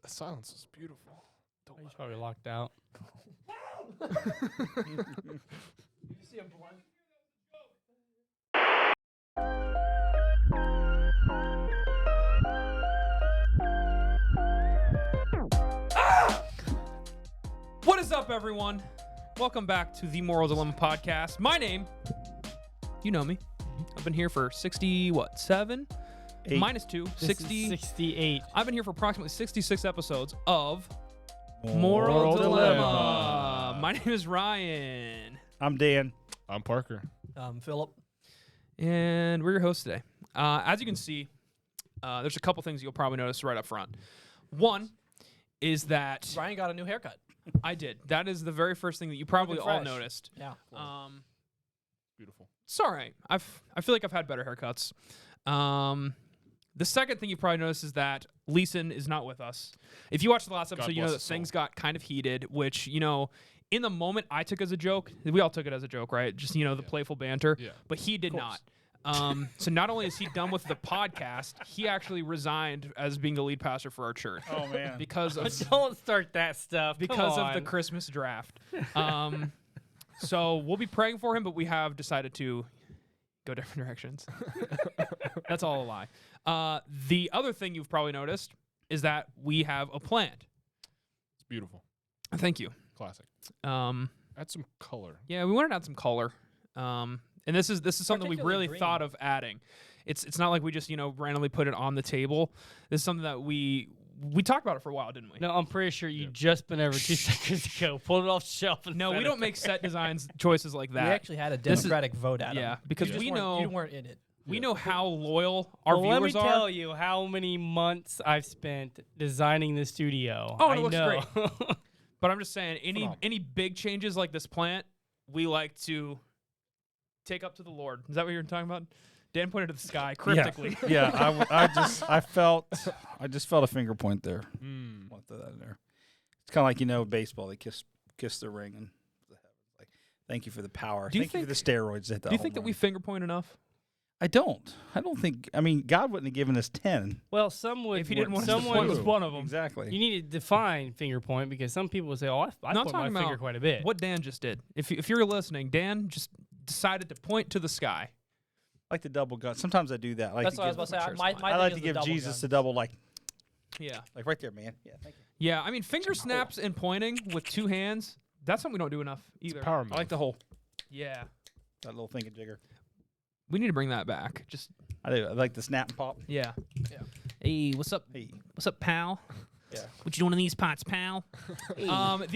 The silence is beautiful. He's probably locked out. You see him blind? What is up, everyone? Welcome back to the Moral Dilemma podcast. My name, you know me. I've been here for 7? Eight. Minus 2, This 60. is 68. I've been here for approximately 66 episodes of Moral Dilemma. My name is Ryan, I'm Dan. I'm Parker. Philip. and we're your hosts today. As you can see, there's a couple things you'll probably notice right up front. One is that Ryan got a new haircut. I did. That is the very first thing that you probably Looking all fresh. noticed. Yeah. Beautiful. It's all right. I feel like I've had better haircuts. The second thing you probably noticed is that Leeson is not with us. If you watched the last episode, you know bless that his soul. things got kind of heated, which, you know, in the moment I took as a joke. We all took it as a joke, right? Just, you know, the playful banter. Yeah. But he did not. So not only is he done with the podcast, he actually resigned as being the lead pastor for our church. Oh man. Because of Don't start that stuff. because Come of the on. Christmas draft. So we'll be praying for him, but we have decided to go different directions. That's all a lie. The other thing you've probably noticed is that we have a plant. It's beautiful. Thank you. Classic. Um, Add some color. yeah, we wanted to add some color. And this is something we Particularly really green. thought of adding. It's not like we just, you know, randomly put it on the table. This is something that we talked about it for a while, didn't we? No, I'm pretty sure you just been over 2 seconds ago. Pulled it off the shelf. And No, said we it. don't make set designs choices like that. We actually had a This is- Democratic vote at him. Yeah, because You just we weren't- know you weren't in it. we know how loyal our Well, let me viewers are. tell you how many months I've spent designing the studio. Oh, and I it looks know. But I'm just saying, Phenomenal. any big changes like this plant, we like to take up to the Lord. Is that what you were talking about? Dan pointed to the sky cryptically. Yeah, I just felt a finger point there. Mm. Want to throw that in there. It's kind of like, you know, baseball. They kiss the ring and like, thank you for the power. Do you Thank you for the steroids. At the Do you think that we finger point enough? I don't think. I mean, God wouldn't have given us 10. Well, some would. If he didn't want us to someone point, was one of them. Exactly. You need to define finger point because some people would say, "Oh, I Not point my talking finger about quite a bit." What Dan just did. If you're listening, Dan just decided to point to the sky. I like the double gun. Sometimes I do that. That's what I was about to say. My I like thing to is the give double Jesus guns. the double, like Yeah. right there, man. Yeah, thank you. Yeah, I mean, finger snaps and pointing with two hands, that's something we don't do enough either. Power I move. like the whole Yeah. that little thingamajigger. We need to bring that back. Just, I do. I like the snap and pop. yeah. Yeah. Hey, what's up? Hey. What's up, pal? Yeah. What you doing in these pots, pal? The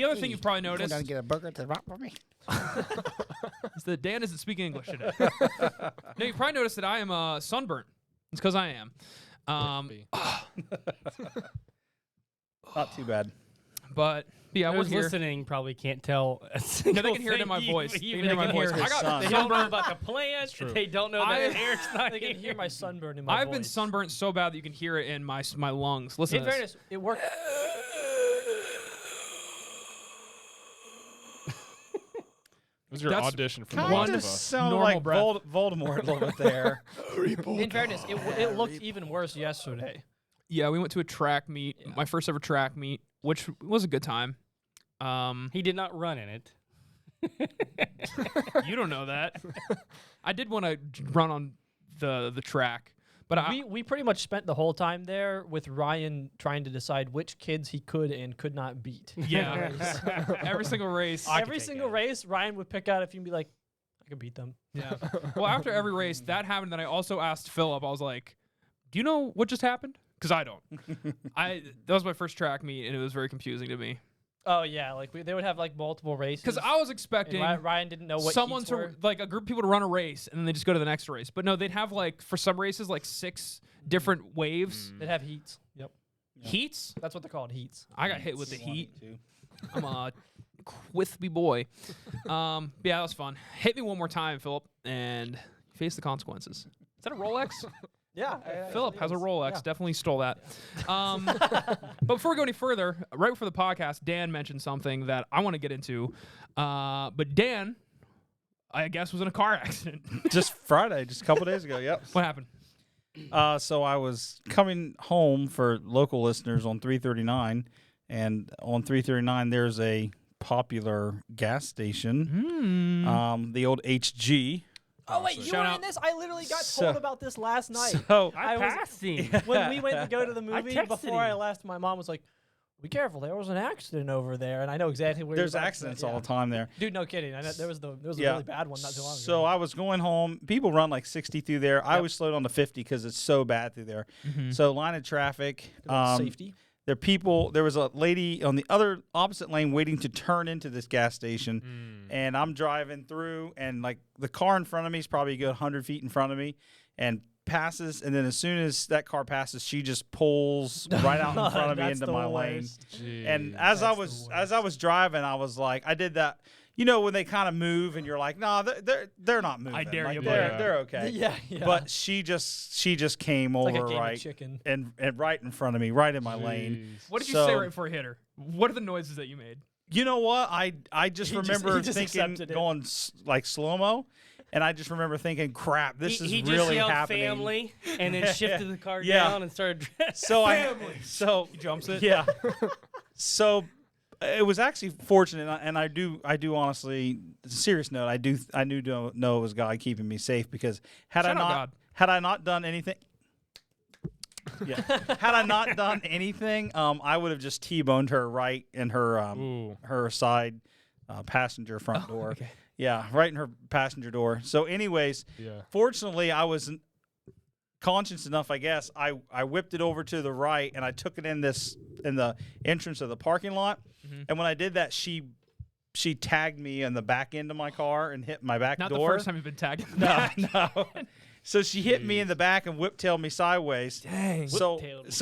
other thing you've probably noticed get a burger to rock for me. is that Dan isn't speaking English today. No, you've probably noticed that I am sunburnt. It's because I am. Be. Not too bad. But yeah, we're Those here. listening probably can't tell. No, they can hear it in my voice. They can hear my voice. his I got son. They don't know about the plant. true. They don't know I- that Eric's not They can hear my sunburn in my I've voice. been sunburnt so bad that you can hear it in my lungs. Listen In to this. fairness, it worked. This is your That's audition for kind the of Last of Just Us. sounded normal like breath. Voldemort a little bit there. In fairness, it looked even worse yesterday. Yeah, we went to a track meet, my first ever track meet, which was a good time. He did not run in it. You don't know that. I did want to run on the track, but We pretty much spent the whole time there with Ryan trying to decide which kids he could and could not beat. yeah, every single race. Every single race, Ryan would pick out a few and be like, I could beat them. Yeah. Well, after every race, that happened. Then I also asked Philip. I was like, "Do you know what just happened?" Because I don't. That was my first track meet, and it was very confusing to me. Oh, yeah. Like they would have like multiple races. Because I was and expecting Ryan didn't know what someone heats to were. like a group of people to run a race, and then they just go to the next race. But no, they'd have like for some races like 6 different waves. They'd have heats. Yep. Heats. That's what they're called, heats. I got hit with the One, heat. two. I'm a wispy boy. Yeah, that was fun. Hit me one more time, Philip, and face the consequences. Is that a Rolex? Yeah. Philip has a Rolex. Definitely stole that. But before we go any further, right before the podcast, Dan mentioned something that I want to get into. But Dan, I guess, was in a car accident. Just Friday, just a couple days ago. Yep. What happened? So I was coming home for local listeners on 339, and on 339 there's a popular gas station, the old HG. Oh wait, you Shout were out. in this? I literally got So- told about this last night. So I was- passed him. When we went to go to the movie, texted before I him. left, my mom was like, "Be careful, there was an accident over there," and I know exactly where. there's you're about to accidents say, all the time there. Dude, no kidding. I know, there was a Yeah. really bad one not too long ago. So I was going home. People run like 60 through there. I always slowed on to 50 because it's so bad through there. So line of traffic. Safety. There are people. There was a lady on the other opposite lane waiting to turn into this gas station, and I'm driving through, and like the car in front of me is probably a good 100 feet in front of me, and passes, and then as soon as that car passes, she just pulls right out in front of me That's into the my lane. worst. And as I That's the was driving, I was like, I did that. You know when they kind of move, and you're like, nah, they're not moving. dare Like, you, They're buddy. they're okay. Yeah, yeah. But she just came like over a game right of chicken. and right in front of me, right in my lane. Jeez. What did you So- say right before he hit her? What are the noises that you made? You know what? I just He just- remember he just thinking accepted it. going like slow mo, and I just remember thinking, crap, this he is just really yelled happening. family and then shifted the car Yeah. down and started. So he jumps it? Yeah. So it was actually fortunate, and I do honestly, serious note, I knew know it was God keeping me safe, because Shout out God. had I not done anything. Yeah. Had I not done anything, I would have just T-boned her right in her Ooh. her side passenger front door. okay. Yeah, right in her passenger door. So, anyways, Yeah. fortunately, I was conscious enough, I guess. I whipped it over to the right, and I took it in the entrance of the parking lot. And when I did that, she tagged me in the back end of my car and hit my back Not door. the first time you've been tagged. in the No, back. no. So she hit me in the back and whip-tailed me sideways. Dang. So Whip-tailed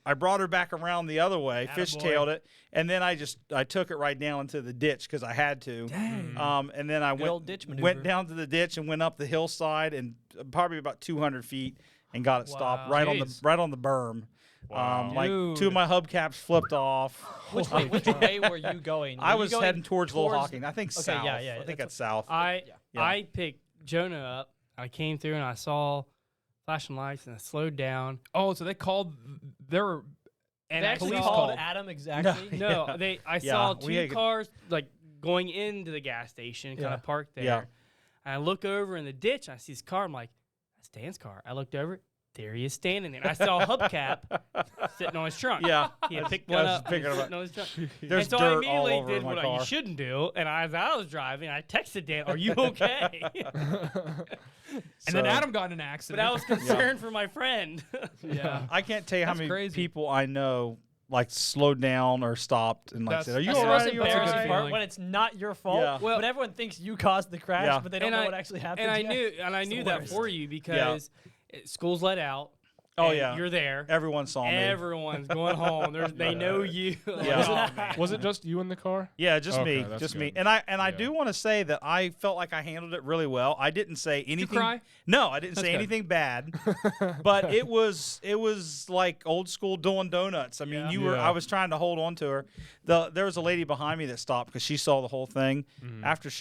I brought her back around the other way, Attaboy. fishtailed it, and then I took it right down into the ditch because I had to. Dang. And then I old ditch maneuver. went down to the ditch and went up the hillside and probably about 200 feet and got it stopped Wow. right Jeez. on the berm. Wow. Like Dude. two of my hubcaps flipped off. Which way were you going? I Were you was going heading towards Little towards- Hawking. I think Okay, south. yeah, yeah, I think that's that's south. I Yeah. I picked Jonah up. I came through and I saw flashing lights and I slowed down. Oh, so they called. There were. And They I actually police saw, called called. Adam exactly. No, Yeah. I Yeah, saw we two had- cars like going into the gas station, kind Yeah. of parked there. Yeah. And I look over in the ditch. And I see his car. I'm like, that's Dan's car. I looked over. There he is standing there. And I saw a hubcap sitting on his trunk. Yeah. He had picked I one was up. and picking it was it up. sitting on his trunk. There's and so I dirt all immediately over did my what car. you shouldn't do. And as I was driving, I texted Dan, "Are you okay?" And then So- Adam got in an but accident. I was concerned for my friend. yeah. I can't tell you how That's many crazy. people I know like slowed down or stopped and like That's- said, "Are you That's all the right? most Are you all That's a good embarrassing right?" part feeling. when it's not your fault. Yeah. But everyone thinks you caused the crash, Yeah. but they don't And know I- what actually happened. and I yet. knew, It's the that worst. for you because school's let out. Oh, and yeah. you're there. Everyone saw me. Everyone's going home. They know you. Yeah. Oh, man. Was it just you in the car? Yeah, just Okay, me, that's just me. good. And I Yeah. do want to say that I felt like I handled it really well. I didn't say anything. Did you cry? No, I didn't That's say good. anything bad. But it was like old school doing donuts. I mean, Yeah. I was trying to hold on to her. There was a lady behind me that stopped because she saw the whole thing. After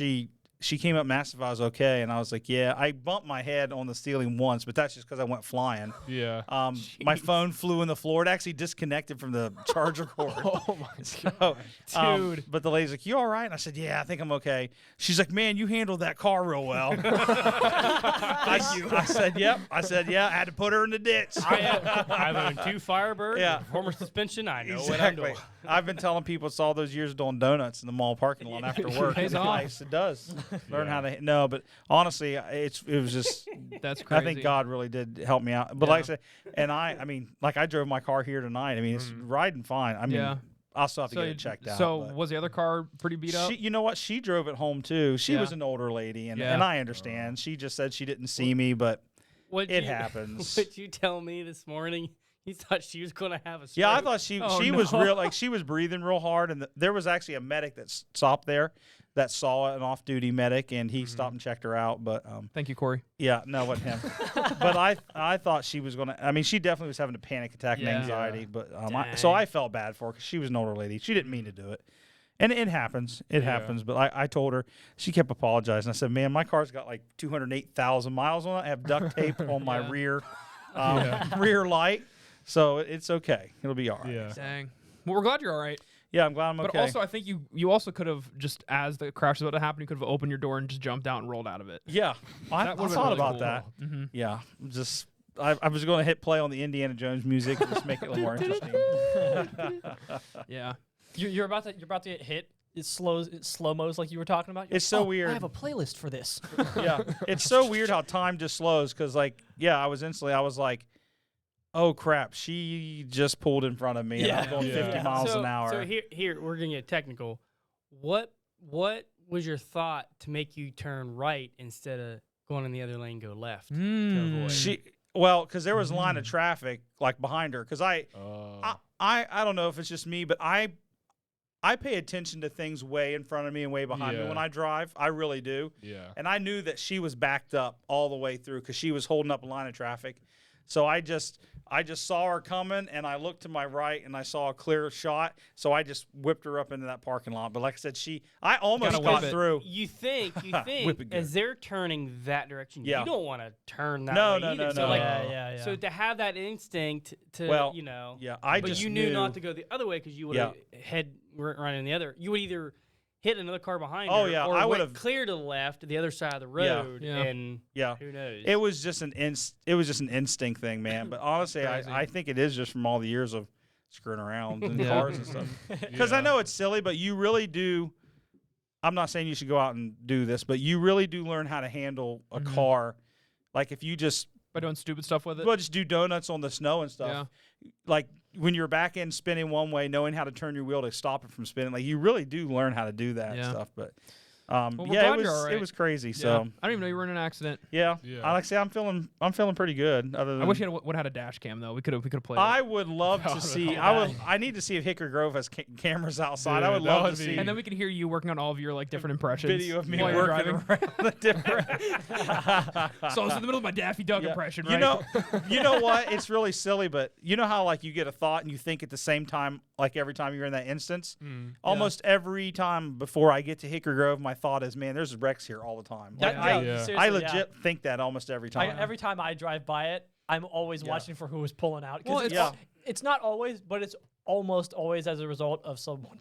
she came up and asked if I was okay, and I was like, yeah. I bumped my head on the ceiling once, but that's just because I went flying. Yeah. My phone flew in the floor. It actually disconnected from the charger cord. Oh my So, Dude. but the lady's like, "You all right?" And I said, "Yeah, I think I'm okay." She's like, "Man, you handled that car real well." I said, "Yep." I said, "Yeah." I had to put her in the ditch. I've owned 2 Firebirds. Yeah. Former suspension. I know what I'm Exactly. doing. I've been telling people it's all those years doing donuts in the mall parking lot after work. Pays It's off. nice. It does. Learn how to no, but honestly, it was just. That's crazy. I think God really did help me out. But like I said, and I mean, like I drove my car here tonight. I mean, it's riding fine. I mean, Yeah. I'll still have to So, get it checked out. so but- was the other car pretty beat up? She, you know what? She drove it home too. She Yeah. was an older lady, and, Yeah. and I understand. She just said she didn't see me, but What'd it you- happens. What'd you tell me this morning? You thought she was going to have a stroke. Yeah, I thought she Oh, was no. real, like she was breathing real hard, and there was actually a medic that stopped there that saw an off-duty medic, and he stopped and checked her out. But Thank you, Corey. yeah, no, it wasn't him. But I thought she was gonna. I mean, she definitely was having a panic attack and Yeah. anxiety. But so Dang. I felt bad for her because she was an older lady. She didn't mean to do it. And it happens. It happens. But I told her, she kept apologizing. I said, man, my car's got like 208,000 miles on it. I have duct tape on my rear light. So it's okay. It'll be all right. Yeah. Dang. Well, we're glad you're all right. Yeah, I'm glad I'm okay. But also, I think you also could have just, as the crash was about to happen, you could have opened your door and just jumped out and rolled out of it. Yeah. I That would've been thought really about cool. that. Mm-hmm. Yeah. I was going to hit play on the Indiana Jones music and just make it a little more interesting. Yeah. You're about to get hit. It slow-mos like you were talking about. You're It's so like, weird. I have a playlist for this. Yeah. It's so weird how time just slows because, like, I was like, oh, crap, she just pulled in front of me and I'm going 50 miles an hour. So here we're gonna get technical. What was your thought to make you turn right instead of going in the other lane, go left? To avoid? Because there was a line of traffic like behind her. Because I don't know if it's just me, but I pay attention to things way in front of me and way behind me when I drive. I really do. Yeah. And I knew that she was backed up all the way through because she was holding up a line of traffic. So I just saw her coming, and I looked to my right, and I saw a clear shot. So I just whipped her up into that parking lot. But like I said, I almost Gotta got whip it. through. You think Whip it good. as they're turning that direction, Yeah. you don't want to turn that No, way no, either. no, So no. like, Yeah. so to have that instinct to, Well, you know, Yeah, I but just you knew not to go the other way because you would have running the other. You would either hit another car behind Oh, her, yeah, or I went would've- clear to the left, to the other side of the road, Yeah. and Yeah. who knows? It was just an instinct thing, man. But honestly, Crazy. I think it is just from all the years of screwing around in Yeah. cars and stuff. Because I know it's silly, but you really do. I'm not saying you should go out and do this, but you really do learn how to handle a car. Like if you just By doing stupid stuff with it. just do donuts on the snow and stuff. Like when you're back end spinning one way, knowing how to turn your wheel to stop it from spinning. Like you really do learn how to do that and stuff. But we're glad it was you're all right. it was crazy. Yeah. So I didn't even know you were in an accident. yeah, Yeah. I like to say I'm feeling pretty good. Other than I wish you would have had a dash cam though. We could have played. I it. would love to see. I need to see if Hickory Grove has cameras outside. I Dude, would that love would to be- see. And then we can hear you working on all of your like different impressions. video of me while you're working driving. around the different. So I was in the middle of my Daffy Duck Yeah. impression, right? You know what? It's really silly, but you know how like you get a thought and you think at the same time, like every time you're in that instance. Almost every time before I get to Hickory Grove, my thought is, man, there's wrecs here all the time. Like, Seriously, I yeah. legit think that almost every time. Every time I drive by it, I'm always watching for who is pulling out. 'Cause Well, it's not always, but it's almost always as a result of someone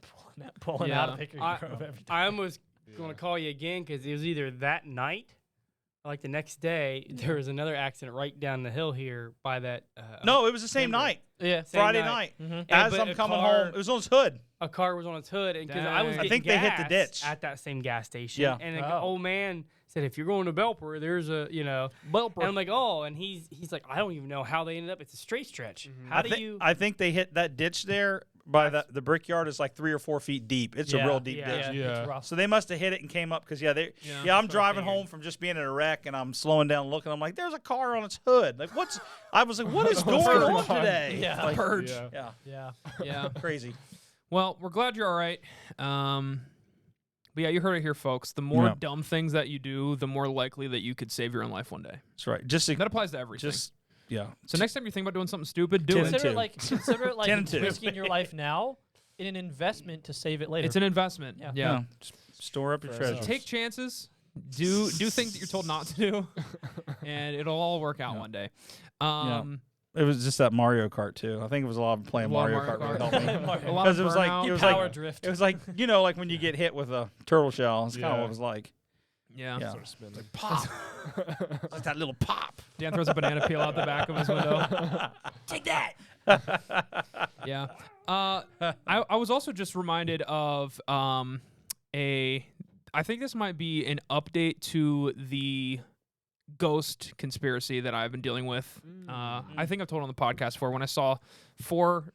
pulling out of Hickory Grove every time. I almost going to call you again because it was either that night, or like the next day, there was another accident right down the hill here by that. No, it was the same Denver. night. Yeah. Same Friday night. night. And- As but I'm a coming car- home, it was on its hood. A car was on its hood, and because I was Dang. getting I think they hit the gas ditch. at that same gas station. Yeah. And the Oh. old man said, "If you're going to Belper, there's a And I'm like, "Oh," and he's like, "I don't even know how they ended up. It's a straight stretch. How do you?" I think they hit that ditch there by the brickyard is like 3 or 4 feet deep. It's a real deep yeah. ditch. Yeah. It's rough. So they must have hit it and came up because I'm what driving I figured. home from just being in a wreck and I'm slowing down looking. I'm like, there's a car on its hood. Like I was like, what is going on today? Yeah. Like, Purge. Yeah. yeah, Yeah. Yeah. crazy. Well, we're glad you're all right. But yeah, you heard it here, folks. The more Yeah. dumb things that you do, the more likely that you could save your own life one day. That's right. Just That applies to everything. yeah. So next time you think about doing something stupid, do Ten it. and two. Consider it 10 and like 2. risking your life now in an investment to save it later. It's an investment. Yeah. Yeah. Just store up your For treasure. ourselves. Take chances. Do things that you're told not to do, and it'll all work out one day. It was just that Mario Kart too. I think it was a lot of playing A lot of Mario Kart Mario really Kart. helped me. A lot Because of it was like burnout. it was Power like drift. it was like like when you get hit with a turtle shell. It's kind of Yeah. what it was like. Yeah. Yeah. Sort of spin. Like, Pop. Like that little pop. Dan throws a banana peel out the back of his window. Take that. Yeah. I was also just reminded of I think this might be an update to the ghost conspiracy that I've been dealing with. I think I've told on the podcast before when I saw 4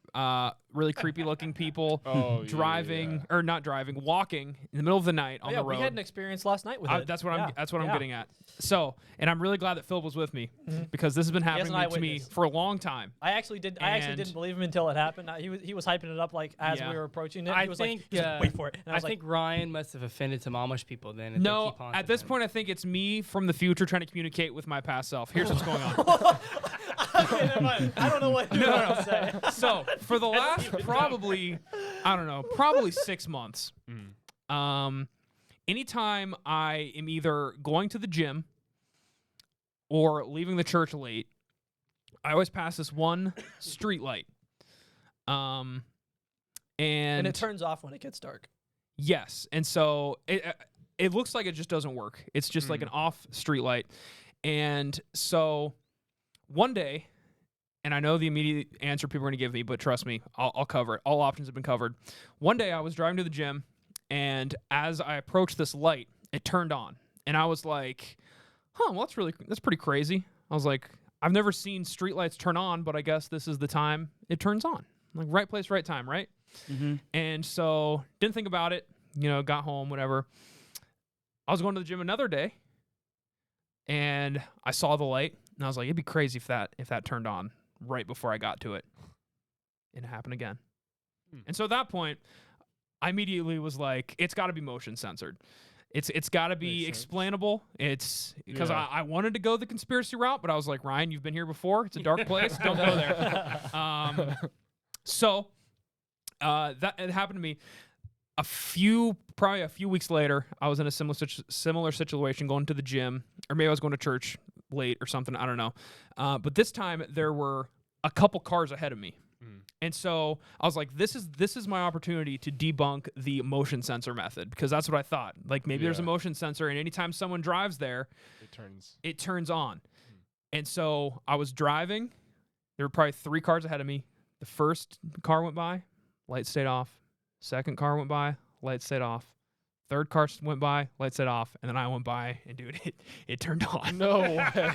really creepy looking people walking in the middle of the night on the road. We had an experience last night with it. That's what I'm Yeah. getting at. So, and I'm really glad that Phil was with me because this has been happening an to me eyewitness. for a long time. I actually didn't believe him until it happened. He was hyping it up like as Yeah. we were approaching it. I He was think, like, just wait for it. And I I was like, think Ryan must have offended some Amish people then. if they No, keep on at to this him. point, I think it's me from the future trying to communicate with my past self. Here's what's going on. Okay, never mind. I don't know what you're about to say. So for the last probably 6 months, anytime I am either going to the gym or leaving the church late, I always pass this one street light. And it turns off when it gets dark. Yes, and so it looks like it just doesn't work. It's just like an off street light. And so one day, and I know the immediate answer people are going to give me, but trust me, I'll cover it. All options have been covered. One day I was driving to the gym, and as I approached this light, it turned on. And I was like, well, that's pretty crazy. I was like, I've never seen streetlights turn on, but I guess this is the time it turns on. Like, right place, right time, right? Mm-hmm. And so didn't think about it, got home, whatever. I was going to the gym another day, and I saw the light, and I was like, it'd be crazy if that turned on right before I got to it. And it happened again. And so at that point, I immediately was like, it's got to be motion censored. It's got to be explainable. It's because I wanted to go the conspiracy route, but I was like, Ryan, you've been here before. It's a dark place. Don't go there. So that it happened to me. Probably a few weeks later, I was in a similar situation, going to the gym, or maybe I was going to church late or something. I don't know. But this time there were a couple cars ahead of me. And so I was like, this is my opportunity to debunk the motion sensor method, because that's what I thought. Like, maybe there's a motion sensor, and anytime someone drives there, it turns on. And so I was driving. There were probably 3 cars ahead of me. The first car went by, light stayed off. Second car went by, light stayed off. Third car went by, light stayed off. And then I went by, and dude, it turned on. No way.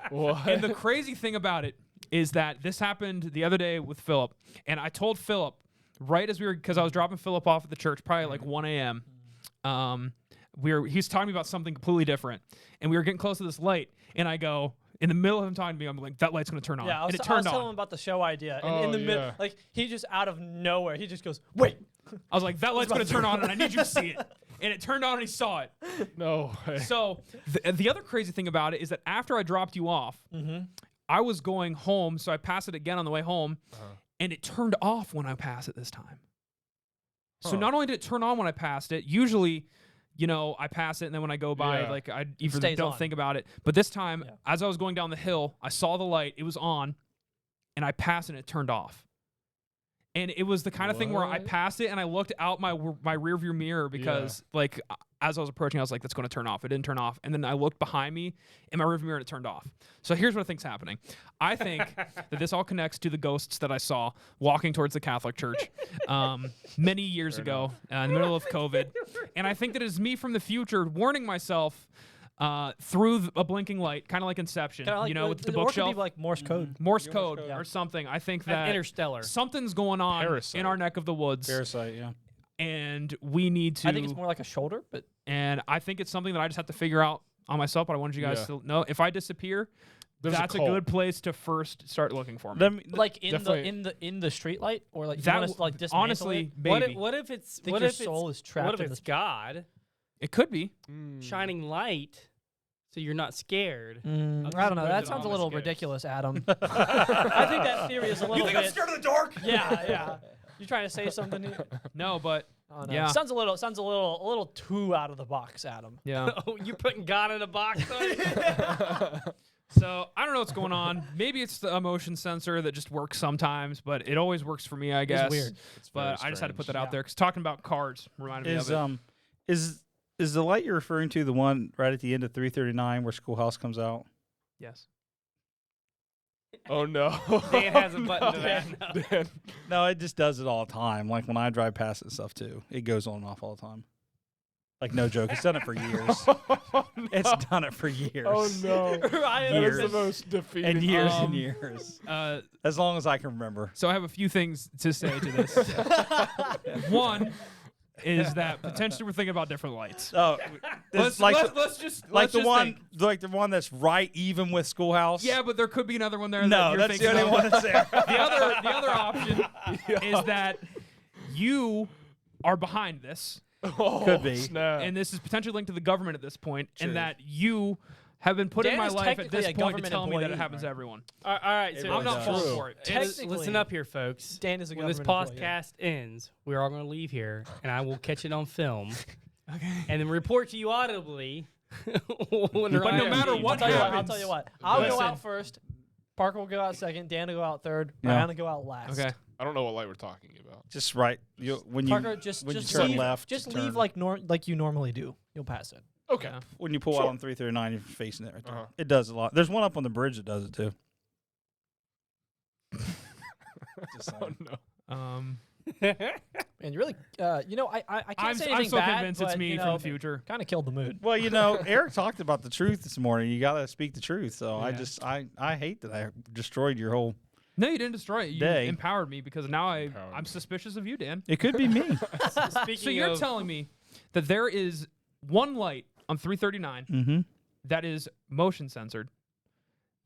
What? And the crazy thing about it is that this happened the other day with Philip. And I told Philip right as because I was dropping Philip off at the church, probably like 1 a.m. He's talking to me about something completely different. And we were getting close to this light. And I go, in the middle of him talking to me, I'm like, that light's going to turn on. Yeah, I was telling him about the show idea. And in the middle, like, he just out of nowhere, he just goes, wait. I was like, that light's going to turn on, and I need you to see it. And it turned on, and he saw it. No way. So the other crazy thing about it is that after I dropped you off, I was going home, so I passed it again on the way home, and it turned off when I passed it this time. So not only did it turn on when I passed it, usually, I pass it, and then when I go by, like, I even don't think about it. But this time, as I was going down the hill, I saw the light, it was on, and I passed it, and it turned off. And it was the kind of thing where I passed it, and I looked out my rearview mirror because, like, as I was approaching, I was like, that's going to turn off. It didn't turn off. And then I looked behind me in my rearview mirror, and it turned off. So here's what I think's happening. I think that this all connects to the ghosts that I saw walking towards the Catholic Church many years ago in the middle of COVID. And I think that it is me from the future warning myself through a blinking light, kind of like Inception, like with the or bookshelf. Could be like Morse code. Morse code or something. I think that Interstellar. something's going on Parasite. in our neck of the woods. Parasite, yeah. And we need to... I think it's more like a shoulder, but... And I think it's something that I just have to figure out on myself, but I wanted you guys to know. If I disappear, that's a good place to first start looking for me. Like in the street light, or like that you want to like dismantle honestly, it? maybe. What if it's Think what your if soul it's is trapped what if in it's the- God It could be. shining light, so you're not scared? I don't know. suppose That it sounds a almost little scares. ridiculous, Adam. I think that theory is a little bit. of the dark? Yeah. You trying to say something here? No, but Oh, no. Yeah. Sounds a little too out of the box, Adam. yeah. Oh, you're putting God in a box, though? So I don't know what's going on. Maybe it's the emotion sensor that just works sometimes, but it always works for me, I guess. weird. But I just had to put that out there because talking about cards reminded me of it. Is the light you're referring to the one right at the end of 339 where Schoolhouse comes out? Yes. Oh no. Dan has a button to that. No. Dan. No, it just does it all the time. Like when I drive past it and stuff too, it goes on and off all the time. Like no joke, it's done it for years. Oh, no. It's done it for years. Oh no. Ryan, That is Years. the most defeating. And years Um, and years. Uh, As long as I can remember. so I have a few things to say to this. One is that potentially we're thinking about different lights. Oh, Let's like just the one that's right even with Schoolhouse. Yeah, but there could be another one there. No, that you're that's the thinking only of. one that's there. The other option is that you are behind this, Oh, Could be. Snap. and this is potentially linked to the government at this point, True. and that you have been put in Dan my is life at technically this a point to government tell me that it employee. happens to everyone. All right, It so really I'm not does. falling True. for it. Technically- listen up here, folks. Dan is a When this government employee. podcast ends, we're all going to leave here, and I will catch it on film, Okay. and then report to you audibly. But But no matter what I'll happens. tell you what. I'll go Listen. out first. Parker will go out second. Dan will go out third. Yeah. Brianna will go out last. Okay. I don't know what light we're talking about. Just right. When you Parker, just when you just turn leave, left, just turn- leave like you normally do. You'll pass it. Okay. Yeah. when you pull Sure. out on 339, you're facing it right there. Uh-huh. It does a lot. There's one up on the bridge that does it too. Just Oh saying. no. And you really, I can't I'm say anything so bad, convinced it's but, me from the future. Kind of killed the mood. Well, Eric talked about the truth this morning. You got to speak the truth. So Yeah. I hate that I destroyed your whole. No, you didn't destroy it. You Day. empowered me because now Empowered I'm me. suspicious of you, Dan. It could be me. Speaking So you're of, telling me that there is one light on 339 Mm-hmm. that is motion censored.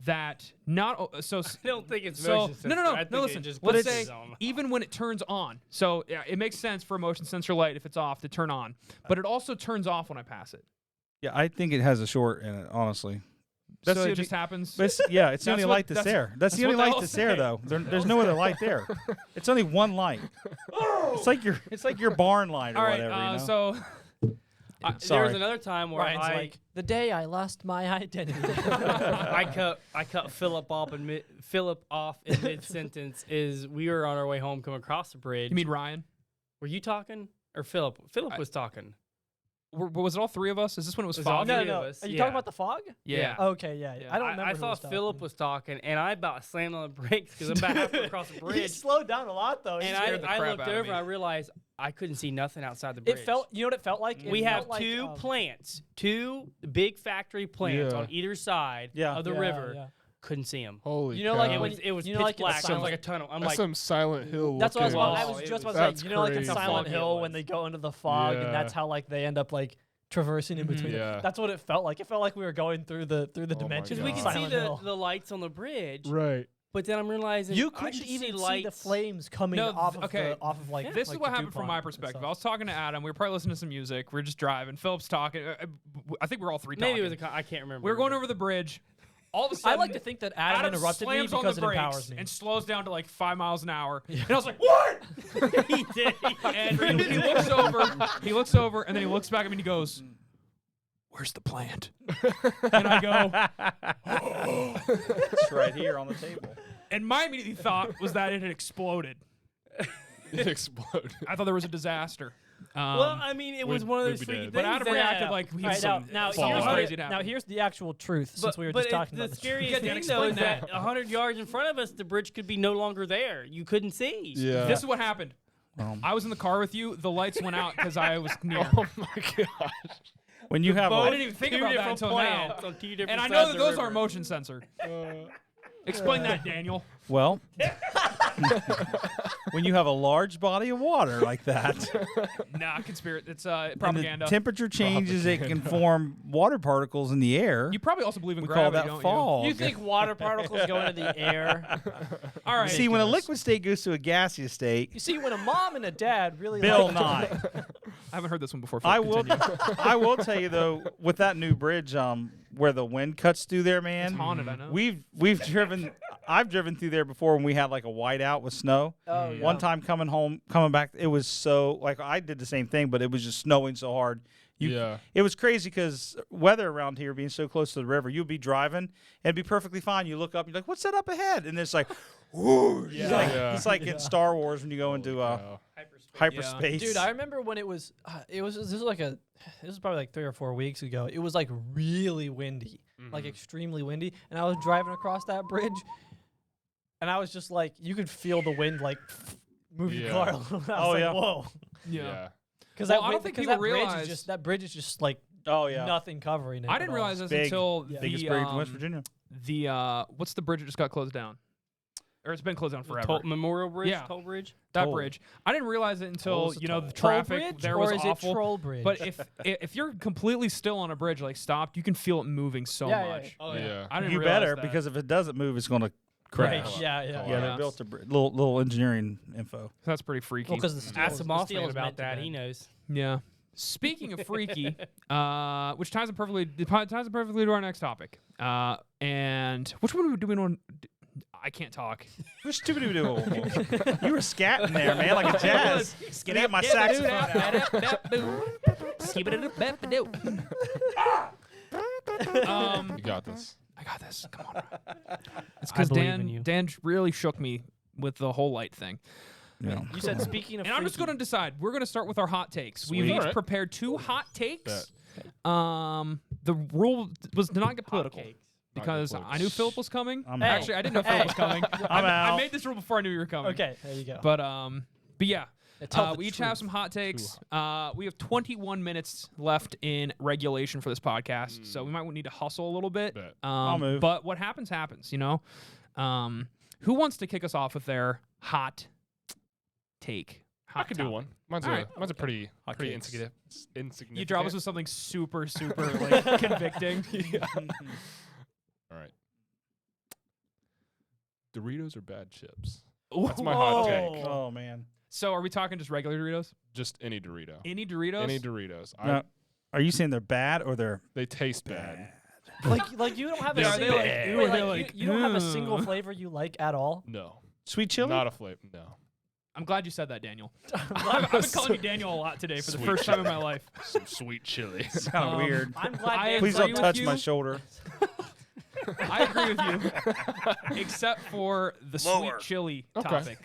That not so. I don't think it's So motion no, no, sensor. no, I think no. it Listen, just let's puts say it on. even when it turns on, so yeah, it makes sense for a motion sensor light if it's off to turn on, but it also turns off when I pass it. Yeah, I think it has a short in it. Honestly, That's so the it just happens. but it's the only That's what- light that's that's- there. That's the that's only what light they'll that's there, say. though. There's no other light there. It's only one light. It's like your barn light or All right, whatever. so There Sorry. was another time where Ryan's I like, the day I lost my identity. I cut Philip off in mid sentence. Is we were on our way home, coming across the bridge. you mean Ryan? Were you talking or Philip? Philip was talking. Was it all three of us? Is this when it was It was all foggy? no, three no. of us, Are you yeah. talking about the fog? Yeah. Okay, yeah. Yeah. I don't remember. I who thought was talking. Philip was talking, and I about slammed on the brakes because I'm about halfway across the He bridge. slowed down a lot though. He And scared the I crap looked out of over me. and I realized I couldn't see nothing outside the bridge. It felt. You know what it felt like? It We have felt like, two plants, two big factory plants Yeah. on either side Yeah. of the Yeah, river. yeah. Couldn't see them. Holy You know, cow. like It when was it was you know, pitch like in black. Sounds Silent- like a tunnel. I'm That's like, some Silent Hill. That's what I was. looking- I Wow, was it just was- about to that's say. You know, like in crazy. Silent Foggy it Hill when was. they go into the fog, and that's Yeah. how like they end up like traversing in between. Yeah. That's what it felt like. It felt like we were going through the Oh my dimensions. because of we God. could see Silent the, Hill. the lights on the bridge, Right. but then I'm realizing You I couldn't should even see lights. the flames coming No, off of okay. off of like. This like is what the happened from DuPont my and perspective. stuff. I was talking to Adam. We were probably listening to some music. We were just driving. Philip's talking. I think we were all three talking. Maybe it was I can't remember. We were going over the bridge. All of a I sudden, like to think that Adam interrupted me slams on because the it brakes empowers me. and slows down to like 5 miles an hour. And I was like, "What?" he did. And he looks over. He looks over, and then he looks back at me and he goes, "Where's the plant?" And I go, It's right here on the table. and my immediate thought was that it had exploded. It exploded. I thought there was a disaster. Well, I mean, it was we'd- one of we'd those be freaky dead. things. but Adam that- reacted like he All was right, some now fall here's crazy now here's the actual truth since we were just talking the about scariest Yeah, Dan, thing though is explain that 100 yards in front of us, the bridge could be no longer there. You couldn't see. Yeah. This is what happened. Um, I was in the car with you. The lights went out because I was near. Oh my gosh. When you have I a, didn't even think Two about that different until now. plants on two different And I sides know of that the those river. aren't motion censored. Explain that, Daniel. well, when you have a large body of water like that, Nah, conspiracy. It's and propaganda. the temperature changes, it can form water particles in the air. You probably also believe in We call gravity, that don't fog. You think water particles go into the air? All right. See, when a Ridiculous. liquid state goes to a gaseous state, You see, when a mom and a dad really Bill like Nye. I haven't heard this one before. I Philip, will. continue. I will tell you though, with that new bridge, where the wind cuts through there, man. It's haunted, I know. We've driven. I've driven through there before when we had like a whiteout with snow. Oh, yeah. One time coming back, it was so like I did the same thing, but it was just snowing so hard. Yeah. It was crazy because weather around here being so close to the river, you'd be driving and it'd be perfectly fine. You look up, you're like, "What's that up ahead?" And it's like, "Whoo!" Yeah. It's like in Star Wars when you go into Wow. hyperspace. Dude, I remember when it was this was probably like 3 or 4 weeks ago. It was like really windy, like extremely windy, and I was driving across that bridge, and I was just like, you could feel the wind like moving the Yeah. car a little. I was Oh, like, yeah. whoa, Yeah. because Well, I don't think people that bridge realize- is just that bridge is just like Oh yeah, nothing covering it. I at didn't all. realize this Big. until Yeah. biggest the bridge in West Virginia. what's the bridge that just got closed down? Or it's been closed down forever. Memorial Bridge, Yeah. Toll Bridge. That Toll. bridge. I didn't realize it until Toll's a the toll. Toll traffic bridge, there or was is awful. it troll bridge? But if you're completely still on a bridge, like stopped, you can feel it moving so Yeah, yeah, much. yeah. Oh Yeah. I didn't You realize better that. because if it doesn't move, it's going to Right, crash. yeah, Oh, yeah. Yeah, wow. they built a little engineering info. that's pretty freaky. Well, because the steel, Ask the Mossman steel is about meant to that. bend. He knows. Yeah. Speaking of freaky, which ties in perfectly to our next topic. And which one do we want? I can't talk. Which you were scatting there, man, like a jazz. Get out my saxophone out. You got this. I got this. Come on. It's because believe in you. Dan really shook me with the whole light thing. Yeah. You said speaking of And I'm just going to decide. We're going to start with our hot takes. We've Sweet. each Alright. prepared 2 hot takes. Bet. The rule was to not get political Hotcakes. because I knew Philip was coming. I'm Actually, I didn't know Philip was coming. I'm I out. made this rule before I knew you were coming. Okay, there you go. But yeah. Tell the We each truth. have some hot takes. We have 21 minutes left in regulation for this podcast, so we might need to hustle a little bit. Bet. I'll move. But what happens, you know. Who wants to kick us off with their hot take? I could do one. Mine's Alright. a pretty Hotcakes. insignificant. You drop us with something super like convicting. All right. Doritos are bad chips. That's my hot take. Oh man. So are we talking just regular Doritos? Just any Dorito. Any Doritos? Any Doritos. Now, are you saying they're bad or they're They taste bad. like you don't have a They're single, bad. wait, Or like, they're you- like, you don't have a "Ugh." single flavor you like at all. No. sweet chili? Not a flavor. No. I'm glad you said that, Daniel. I've been calling you Daniel a lot today for the Sweet first time in my life. Some sweet chili. It's kind of weird. I'm glad. I Dan Please agree don't with touch you. my shoulder. I agree with you, except for the Lower. sweet chili Okay. topic.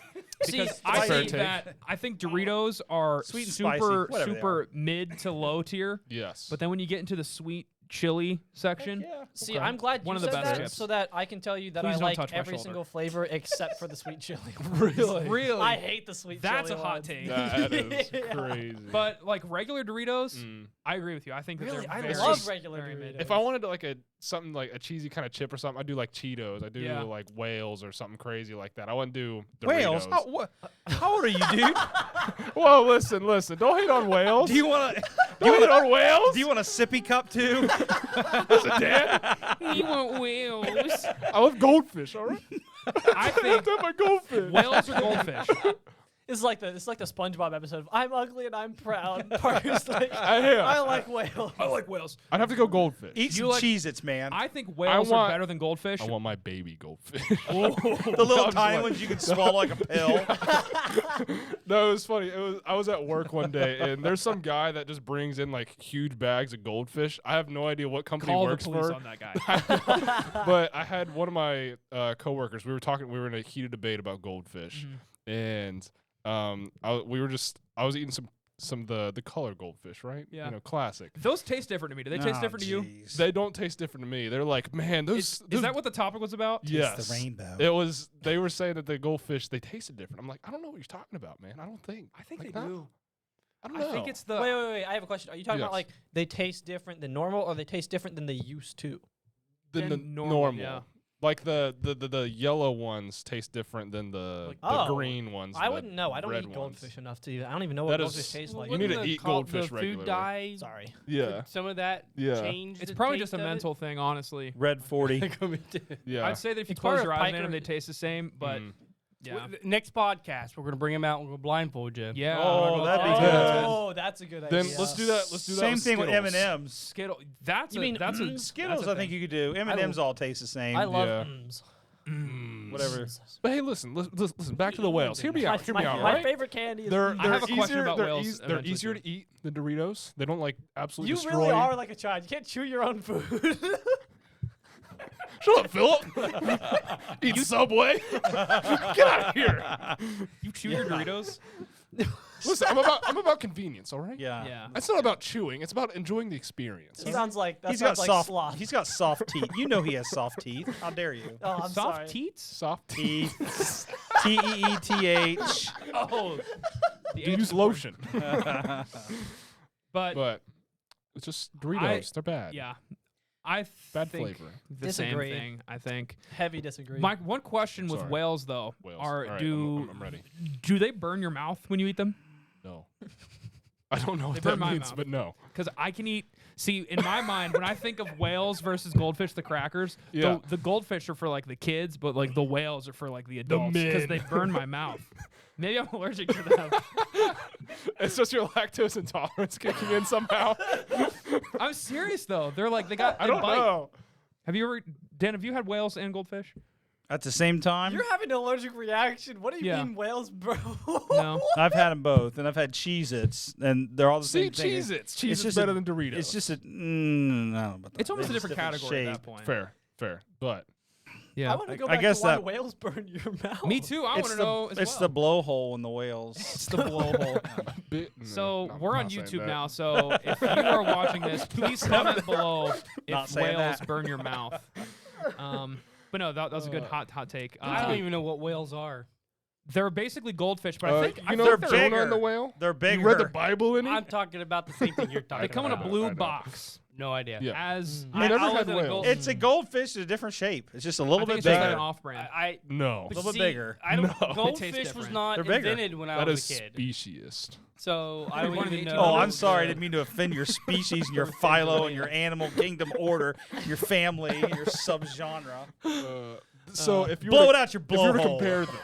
Because See, I fair think take. that I think Doritos are Sweet and spicy, super whatever they super mid to low tier, Yes. but then when you get into the sweet chili section, See, Okay. I'm glad One you of the said best that chips. so that I can tell you that Please I don't like touch my every shoulder. single flavor except for the sweet chili. Really? I hate the sweet That's chili. a hot ones. take. That is Yeah. crazy. But like regular Doritos, Mm. I agree with you. I think that Really, they're I very, love regular very mid. Doritos. If I wanted like something like a cheesy kind of chip or something, I do like Cheetos. I do Yeah. like Whales or something crazy like that. I wouldn't do Doritos. Whales? How old are you, dude? Whoa, listen. Don't hate on Whales. Do you want to? Don't hate on Whales? Do you want a sippy cup too? Listen, Dan, You want whales? I love goldfish. All right. I think That's my goldfish. whales or goldfish. It's like the SpongeBob episode of I'm ugly and I'm proud. Parker's like, I am. I like whales. I like whales. I'd have to go goldfish. Eat You some like- Cheez-Its, man. I think whales are want- better than goldfish. I want my baby goldfish. The little I'm tiny just ones you can swallow like a pill. No, it was funny. I was at work one day, and there's some guy that just brings in like huge bags of goldfish. I have no idea what company Call he the works police for. on that guy. But I had one of my coworkers. We were in a heated debate about goldfish, and I was eating some of the color goldfish, right? Yeah. You know, classic. Those taste different to me. Do they taste different to you? jeez. They don't taste different to me. They're like, man, those. Is that what the topic was about? Yes. It's the rainbow. It was. They were saying that the goldfish they tasted different. I'm like, I don't know what you're talking about, man. I don't think. I think Like, they no. do. I don't I know. think it's the. Wait. I have a question. Are you talking about Yes. like they taste different than normal, or they taste different than they used to? the than normal. normal, yeah. Like the yellow ones taste different than the Oh, green ones. I the wouldn't know. I don't red eat ones. goldfish enough to. I don't even know what That goldfish is- tastes like. You need Wouldn't to the eat goldfish the regularly. food dye. Sorry. Yeah. Some of that Yeah. change. It's the probably taste just a of it? mental thing, honestly. Red 40. Yeah. I'd say that if you It's part close of your eyes and Piker- them, they taste the same. But Mm. yeah, Next podcast, we're gonna bring him out and we'll blindfold you. yeah. Oh, that'd be Oh, that's a good idea. Then let's do that. Let's do that. Same with thing with Skittles. M&M's. Skittle. That's You a, mean that's a Skittles, that's a I think thing. you could do. M&M's all taste the same. I love Yeah. M's. Whatever. But hey, listen. Listen. Back to the whales. Hear me out. Hear me out. My Right? favorite candy is They're M's. I have a easier, question about they're whales eas- they're eventually, easier too. to eat than Doritos. They don't like absolutely You destroy. really are like a child. You can't chew your own food. Shut up, Philip. Eat Subway. Get out of here. You chew your Doritos? Listen, I'm about convenience. All right. Yeah. Yeah. It's not about chewing. It's about enjoying the experience. Sounds like that He's got sounds like soft. sloth. He's got soft teeth. You know he has soft teeth. How dare you? Oh, I'm Soft sorry. teats? Soft Teeth. Teeth. Oh, the H Use is important. lotion. But But it's just Doritos. They're bad. yeah, I Bad think flavor. the Disagree. same thing. I think. Heavy disagree. My one question with Sorry. whales though Whales. are All right, do I'm ready. do they burn your mouth when you eat them? No. I don't know what burn that my means, mouth. but no. Because I can eat. See, in my mind, when I think of whales versus goldfish, the crackers, Yeah. the goldfish are for like the kids, but like the whales are for like the adults because men. they burn my mouth. Maybe I'm allergic to them. It's just your lactose intolerance kicking in somehow. I'm serious though. They're like they bite. know. Have you ever, Dan? Have you had whales and goldfish? At the same time, You're having an allergic reaction. What do you Yeah. mean whales, bro? No. I've had them both, and I've had Cheez-Its, and they're all the See, same thing. Cheez-Its. It's Cheez-Its just better a- than Doritos. It's just a. I don't know about that. It's almost a They're just different category at shape. that point. fair. But Yeah. I want to go I back guess to why that- whales burn your mouth. Me too. I want It's to the know as it's well. the blowhole in the whales. It's the blowhole. So No, we're I'm on not saying YouTube that. now. So if you are watching this, please comment below Not if saying whales that. burn your mouth. But no, that was a good hot take. I don't even know what whales are. They're basically goldfish, but I think you know they're Jonah bigger. and the whale. They're bigger. You read the Bible in it? I'm talking about the same thing you're talking they come in about. a blue I know. box. No idea. Yeah. As You never I had wasn't a whales. gold- It's a goldfish in a different shape. It's just a little I think bit it's just like bigger. an off-brand. I No. but little bit see, bigger. I don't. No. It tastes Goldfish was different. not They're bigger. invented when I That was is a kid, speciesist. so I don't One of even the know. 18 Oh, I'm the- sorry. I didn't mean to offend your species and your philo and your animal kingdom order, your family, your subgenre. So if you Blow were it out your if you were to blowhole. compare them,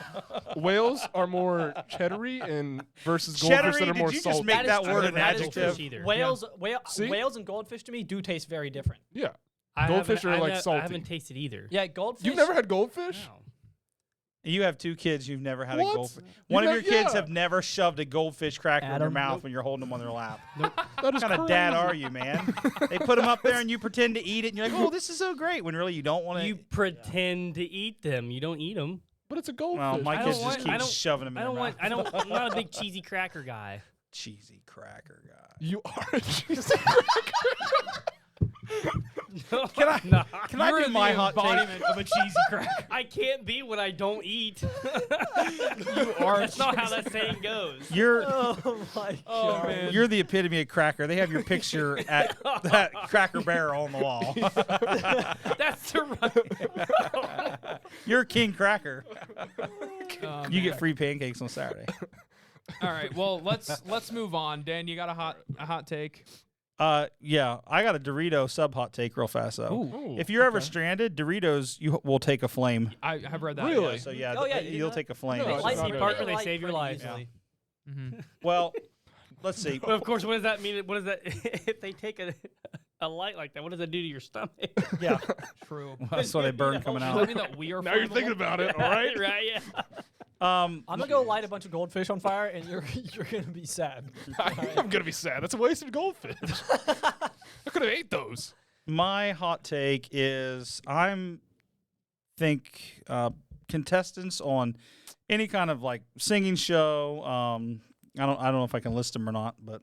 whales are more cheddary and versus Cheddary? goldfish that are Did more you just salty. make that is word true. an That is adjective? fish either. Whales, See? whales and goldfish to me do taste very different. Yeah. I Goldfish haven't- are, like, I salty. haven't tasted either. Yeah, goldfish. You've never had goldfish? No. You have two kids. You've never had What? a goldfish. You One of know- your kids yeah. have never shoved a goldfish cracker in your Adam? mouth when you're holding them on their lap. That What is kind of crazy. dad are you, man? They put them up there and you pretend to eat it, and you're like, "Oh, this is so great," when really you don't want to. You pretend to eat them. You don't eat them. But it's a goldfish. Well, my I kids don't just want- I keep don't- shoving them in I don't their want. mouth. I don't. I'm not a big cheesy cracker guy. Cheesy cracker guy. You are a cheese. Can I? Nah. Can I You're do the my hot take? embodiment of a cheesy cracker. I can't be what I don't eat. You are. That's not how that saying goes. You're Oh my Oh god. man. you're the epitome of cracker. They have your picture at that Cracker Barrel on the wall. That's the right. You're King Cracker. Oh, You man. get free pancakes on Saturday. All right. Well, let's move on. Dan, you got a hot take? Yeah, I got a Dorito sub hot take real fast though. Ooh, If you're ever okay. stranded, Doritos will take a flame. I have read that. Really? yes. So yeah, Oh, yeah, you'll you take a flame. No, They it's light not me, good. Parker. They They save your pretty life. easily. Mhm. Well, let's see. But of course, what does that mean? What does that if they take a light like that? What does that do to your stomach? Yeah, True. that's why they burn coming Does that out. mean that we are Now you're flammable? thinking about it, all right? right? Yeah. I'm gonna go light a bunch of goldfish on fire, and you're gonna be sad. I'm gonna be sad. That's a wasted goldfish. I could have ate those. My hot take is think contestants on any kind of like singing show. I don't know if I can list them or not, but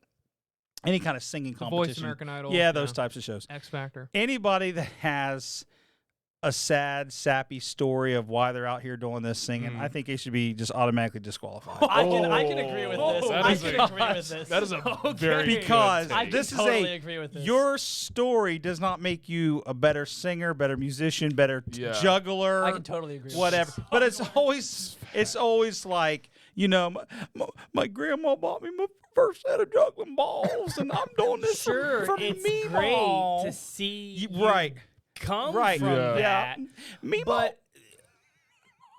any kind of singing The competition. Voice American Idol. Yeah, those types of shows. X Factor. Anybody that has a sad, sappy story of why they're out here doing this singing, I think they should be just automatically disqualified. I can agree with this. that I is can a- agree with this. That is a very good Because take. I can this totally is agree with this. your story does not make you a better singer, better musician, better Yeah. juggler. I can totally agree. whatever. With But it's always like, you know, my grandma bought me my first set of juggling balls, and I'm doing this Sure, for it's me, great to see you right, come right, from Yeah. that. me, But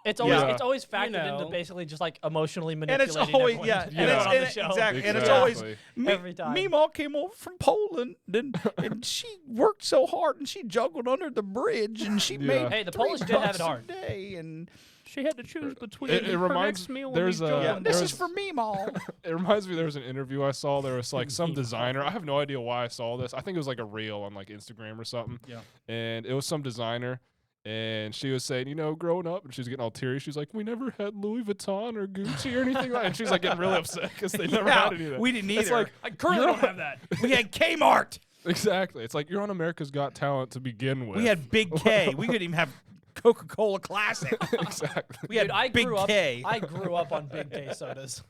it's always Yeah. it's always factored know. into basically just like emotionally and manipulating. it's always everyone yeah, to and put it's on the and show. exactly, and it's Exactly. always Every time. Meemaw came over from Poland, and she worked so hard, and she juggled under the bridge, and she Yeah. made Hey, the $3 Polish did have it a hard. day, and She had to choose between It her reminds- next meal there's and these a- yeah, juggling this there's- is for Meemaw. It reminds me there was an interview I saw. There was like some designer. I have no idea why I saw this. I think it was like a reel on like Instagram or something. Yeah. And it was some designer. And she was saying, you know, growing up, and she was getting all teary. She's like, we never had Louis Vuitton or Gucci or anything like that. And she's like getting really upset because they never had any of that. we didn't either. It's like, I currently don't have that. we had Kmart. exactly. It's like you're on America's Got Talent to begin with. We had Big K. We couldn't even have Coca-Cola Classic. exactly. We had Dude, I Big grew up. K. I grew up on Big K sodas.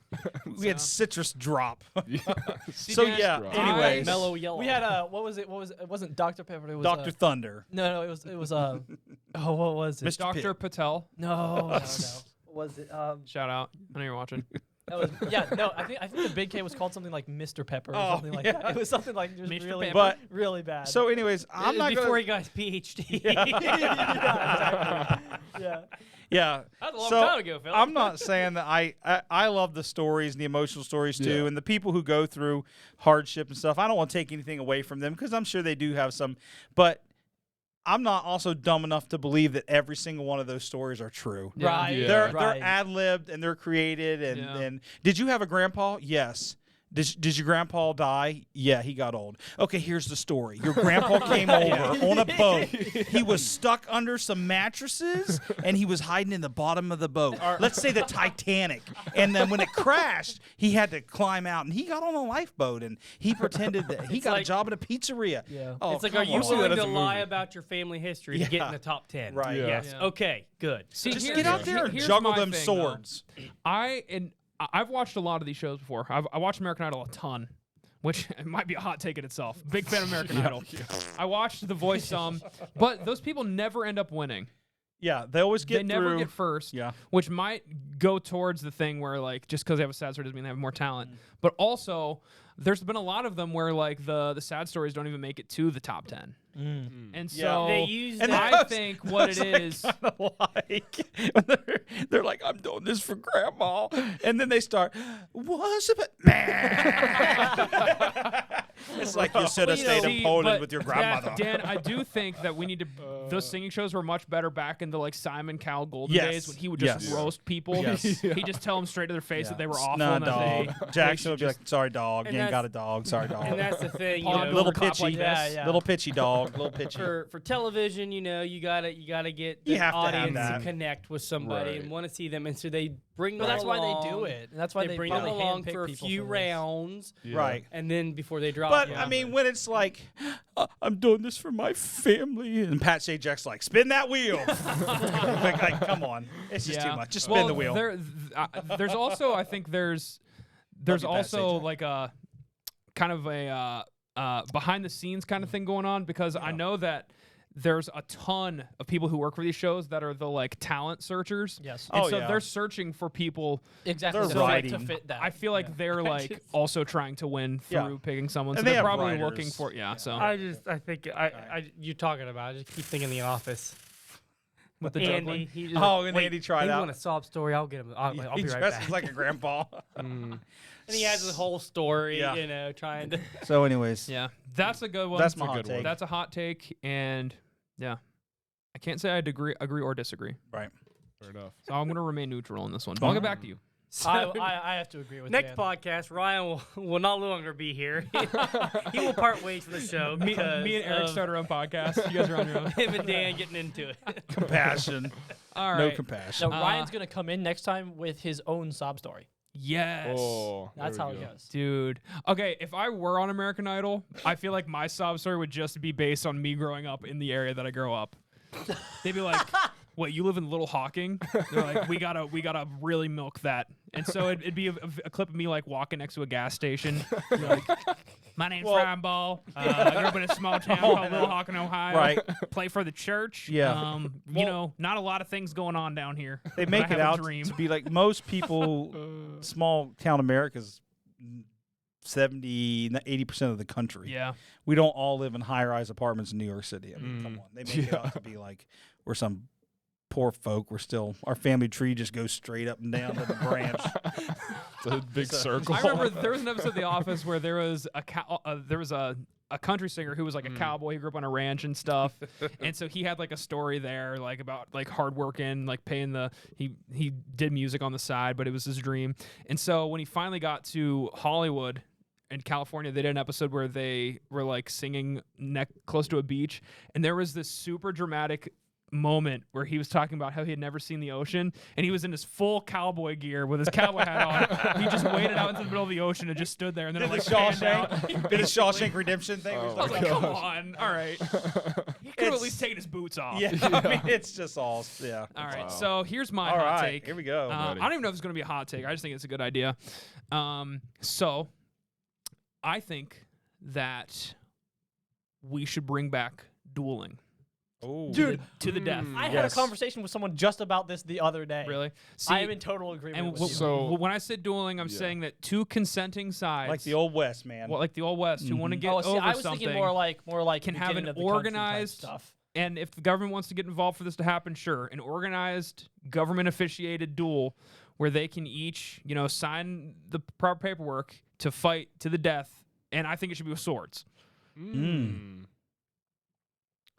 We had Citrus Drop. Yeah. So Dan, yeah. Drop. Anyways, Mellow yellow. We had what was it? What was it? It wasn't Dr Pepper. It was Dr. Thunder, No, it was oh, what was it? Mr. Dr. Pitt. Patel. No. Was it Shout out. I know you're watching. That was I think the Big K was called something like Mr. Pepper or Oh, something like yeah. that. It was something like just Mr. really Pepper. But really bad. so, anyways, I'm not before gonna. he got his PhD. yeah, exactly. Yeah. Yeah. That was a long So, time ago, Phil. I'm not saying that I love the stories and the emotional stories too, Yeah. and the people who go through hardship and stuff. I don't want to take anything away from them because I'm sure they do have some, but I'm not also dumb enough to believe that every single one of those stories are true. Yeah. Right. Yeah. They're Right. ad libbed and they're created and, Yeah. and did you have a grandpa? Yes. Did your grandpa die? Yeah, he got old. Okay, here's the story. Your grandpa came over on a boat. He was stuck under some mattresses and he was hiding in the bottom of the boat. Let's say the Titanic. And then when it crashed, he had to climb out and he got on a lifeboat and he pretended that he got a like- job at a pizzeria. Yeah. Oh, it's like, come are you on. see that willing as to a lie movie. about your family history to get Yeah. in the top 10? Right. Yeah. Yes. Yeah. Okay. Good. See, Just here's- get out there and here's juggle my them thing, though. swords. I've watched a lot of these shows before. I watched American Idol a ton, which might be a hot take in itself. Big fan of American Idol. I watched The Voice some, but those people never end up winning. Yeah, they always get They never through. get first, Yeah. which might go towards the thing where like just because they have a sad story doesn't mean they have more talent. But also, there's been a lot of them where like the sad stories don't even make it to the top 10. And Yeah. so They use And that. I those- think what it is. Kinda like they're like, I'm doing this for grandma, and then they start, what's it? It's like you should have Well, you stayed know, in See, Poland but with your Dan- grandmother. Dan, I do think that we need to. Those singing shows were much better back in the like Simon Cowell golden Yes. days when he would just Yes. roast people. Yes. He'd just tell them straight to their face that they were awful. Nah, and that dog. they Jackson should would be like, sorry, dog. And You ain't got a that's- dog. Sorry, dog. And that's the thing, you Pond know, Little over cop pitchy. like Yeah, this. yeah. Little pitchy dog. Little pitchy. for television, you know, you gotta get the You have to have audience that. to connect with somebody Right. and want to see them, and so they bring But them that's why they along. do it. And that's why They they bring them probably along handpick for a people few this. rounds, Yeah. Right. and then before they drop. But you. I mean, when it's like, I'm doing this for my family, and Pat Sajak's like, spin that wheel. like, come on, it's just too much. Just spin Well, the wheel. There's also, I think there's you, Pat also Sajak. like a kind of a behind the scenes kind of thing going on because I know that there's a ton of people who work for these shows that are the like talent searchers. Yes. And Oh, so yeah. they're searching for people. Exactly. They're to fit- writing. to fit that. I feel like they're like also trying to win through Yeah. picking someone. So And they they're have probably writers. looking for So I think you're talking about. I just keep thinking The Office. with the Andy, juggling. he just Oh, like, and wait, Andy tried they out. want a sob story. I'll get him. I'll He be right dresses back. like a grandpa. And he has his whole story, Yeah. you know, trying to. So, anyways, Yeah, that's a good one. that's my a hot good one. take. That's a hot take, and yeah, I can't say I agree or disagree. Right. Fair enough. So I'm going to remain neutral in this one. But I'll get back to you. I have to agree with Next Dan. podcast, Ryan will not longer be here. He will part ways from the show. Me and because Eric of start our own podcast. You guys are on your own. him and Dan getting into it. Compassion. All No right. compassion. So Ryan's gonna come in next time with his own sob story. Yes. Oh, That's there how we it go. goes. Dude. Okay, if I were on American Idol, I feel like my sob story would just be based on me growing up in the area that I grew up. They'd be like, "What? You live in Little Hawking?" They're like, "We gotta really milk that." And so it'd be a clip of me like walking next to a gas station. Be like, my name's Well- Ryan Ball. I grew up in a small town called Little Hawking, Ohio. Right. Play for the church. Yeah. You Well- know, not a lot of things going on down here. They but make I it have a out dream. to be like most people, small town America's 70, 80% of the country. Yeah. We don't all live in high-rise apartments in New York City. I mean, Mm. come on. They make it out to be like we're some poor folk. We're still, our family tree just goes straight up and down to the branch. It's a big circle. I remember there was an episode of The Office where there was a country singer who was like a cowboy. He grew up on a ranch and stuff, and so he had like a story there, like about like hard working, like paying the he did music on the side, but it was his dream. And so when he finally got to Hollywood in California, they did an episode where they were like singing close to a beach, and there was this super dramatic moment where he was talking about how he had never seen the ocean, and he was in his full cowboy gear with his cowboy hat on. He just waded out into the middle of the ocean and just stood there, and then Did it, the like panned out. Shawshank, did the Shawshank Redemption thing? where he's Oh, I was like, like, come gosh. on, all right. He could have at It's- least taken his boots off. yeah, I mean, it's just all, yeah. All right, Wow. so here's my All hot right, take. here we go. I ready. don't even know if it's going to be a hot take. I just think it's a good idea. So I think that we should bring back dueling Oh, Dude, to the death. I had Yes. a conversation with someone just about this the other day. Really? See, I am in total agreement and with you. So- when I say dueling, I'm Yeah. saying that two consenting sides, like the Old West, man. well, like the Old West, who want to get oh, see, over I was something. thinking more like can have beginning an of the country type organized- stuff. And if the government wants to get involved for this to happen, sure. An organized, government-officiated duel where they can each, sign the proper paperwork to fight to the death. And I think it should be with swords.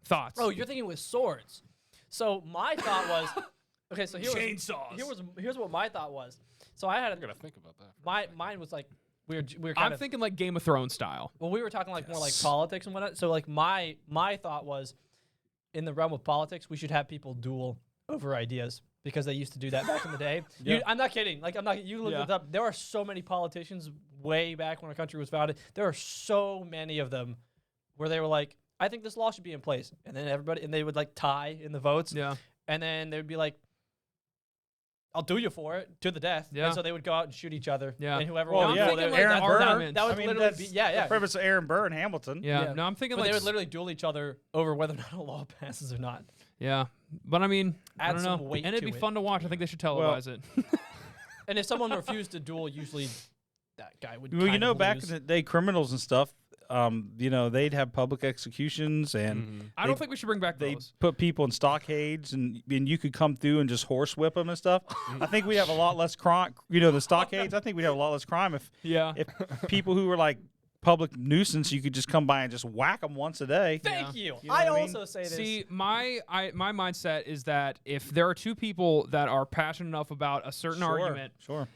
Thoughts? Oh, you're thinking with swords. So my thought was, okay. So chainsaws. Here's what my thought was. So I had I gotta think about that. mine was like we were kind I'm of thinking like Game of Thrones style. well, we were talking like more like politics and whatnot. So like my thought was, in the realm of politics, we should have people duel over ideas because they used to do that back in the day. I'm not kidding. Like I'm not. You look it up. There are so many politicians way back when our country was founded. There are so many of them where they were like, I think this law should be in place, and then they would like tie in the votes. Yeah. And then they would be like, I'll do you for it to the death. Yeah. And so they would go out and shoot each other. Yeah. And whoever Well, won. yeah, That, Aaron Burr. that would literally be the premise of Aaron Burr and Hamilton. Yeah. No, I'm thinking But like they would literally duel each other over whether or not a law passes or not. Yeah. But I mean, I Add don't some know. weight And it'd to be it. fun to watch. I think they should televise it. And if someone refused to duel, usually that guy would. Well, kind of back lose. in the day, criminals and stuff, they'd have public executions, and I don't think we should bring back they those. put people in stockades, and you could come through and just horsewhip them and stuff. I think we have a lot less crime. The stockades. I think we'd have a lot less crime if people who were like public nuisance, you could just come by and just whack them once a day. Thank you. You know I what I also mean? say this. See, my mindset is that if there are two people that are passionate enough about a certain argument, Sure.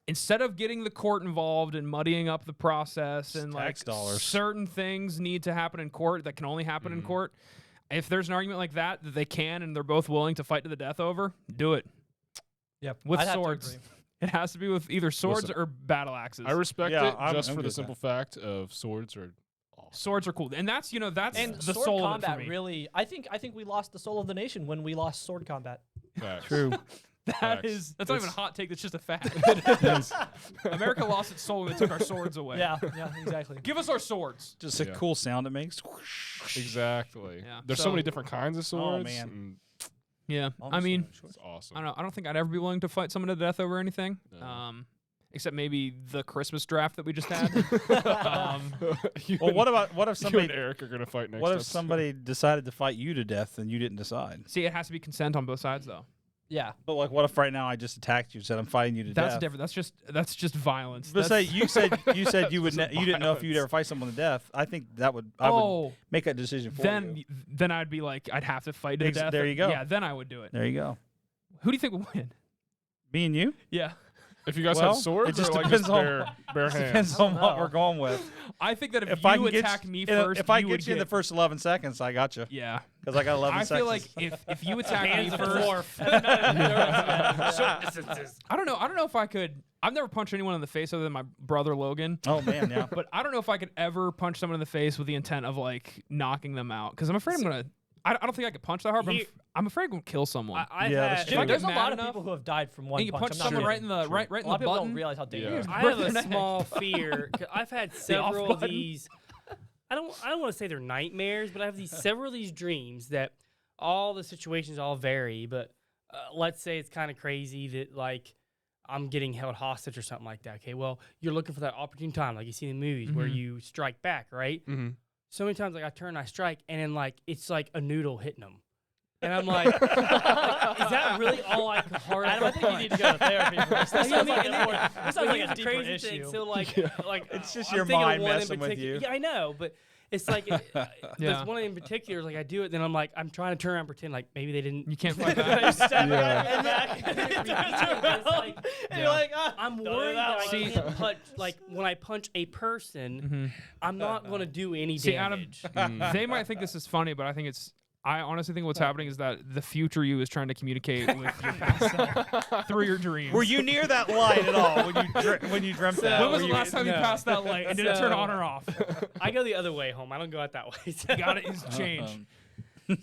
instead of getting the court involved and muddying up the process and tax dollars. certain things need to happen in court that can only happen in court, if there's an argument like that they can and they're both willing to fight to the death over, do it. Yep. With I'd have to swords. agree. It has to be with either swords Listen, or battle axes. I respect Yeah, it I'm just good for the with simple fact of swords are awesome. Swords are cool, and that's that's And the sword soul of it for combat me. really. I think we lost the soul of the nation when we lost sword combat. Facts. True. That's Facts. not even a hot take. That's just a fact. America lost its soul when they took our swords away. Yeah, exactly. Give us our swords. Just a Yeah. cool sound it makes. Exactly. Yeah. There's so So- many different kinds of swords. man. and Yeah, I mean, It's awesome. I don't know. I don't think I'd ever be willing to fight someone to death over anything. No. Except maybe the Christmas draft that we just had. You Well, and- what if you and somebody Eric are gonna fight next? what if episode. somebody decided to fight you to death and you didn't decide? See, it has to be consent on both sides, though. Yeah. But like, what if right now I just attacked you and said I'm fighting you to That's death? different. That's just violence. But say That's- you said you would Just you didn't know if you'd violence. ever fight someone to death. I think I would make that decision for you. then I'd be like, I'd have to fight to the death. there you go. Yeah, then I would do it. There you go. Who do you think would win? Me and you. Yeah, If you guys Well, had swords, it just or like depends just on- bare hands. Depends on what know. we're going with. I think that if I you can get attack me you- first, if I you would get you in the get- first 11 seconds, I got you yeah. because I got 11 I seconds. feel like if you attack me Hands of a first, dwarf. I don't know. I don't know if I could. I've never punched anyone in the face other than my brother Logan. Oh man, yeah. But I don't know if I could ever punch someone in the face with the intent of like knocking them out because I'm afraid I'm gonna. I don't think I could punch that hard, but I'm afraid I'm gonna kill someone. I've Yeah, had, that's If I true. get There's a mad lot of enough- people who have died from one and you punch. punch I'm not someone kidding. right in the right A in lot the of people button. don't realize how dangerous. I it have is. a small fear. 'Cause I've had several of these. I don't want to say they're nightmares, but I have several of these dreams that all the situations all vary. But let's say it's kind of crazy that like I'm getting held hostage or something like that. Okay, well you're looking for that opportune time, like you see in the movies where Mhm. you strike back, right? Mm-hmm. So many times like I turn and I strike, and then like it's like a noodle hitting them. And I'm like, is that really all I can hard Adam, I think you need to go to therapy for this. This You know sounds what I like mean? a more- And this sounds then like here's a the deeper crazy issue. thing. So like It's just I'm your thinking of mind one in messing with particular- you. Yeah, I know, but it's like Yeah. there's one in particular. Like I do it, then I'm like I'm trying to turn around, and pretend like maybe they didn't. You can't fight You back. step Yeah. back and It's like, and you're like, ah, I'm don't do worried that that I one. can't punch. Like when I punch a person, I'm not going to do any See, Adam, damage. they might think this is funny, but I think it's. I honestly think what's happening is that the future you is trying to communicate with your past self through your dreams. Were you near that light at all when you dreamt that? When was Were the you- last time you No. passed that light and did it turn So- on or off? I go the other way home. I don't go out that way. You got it. Is change.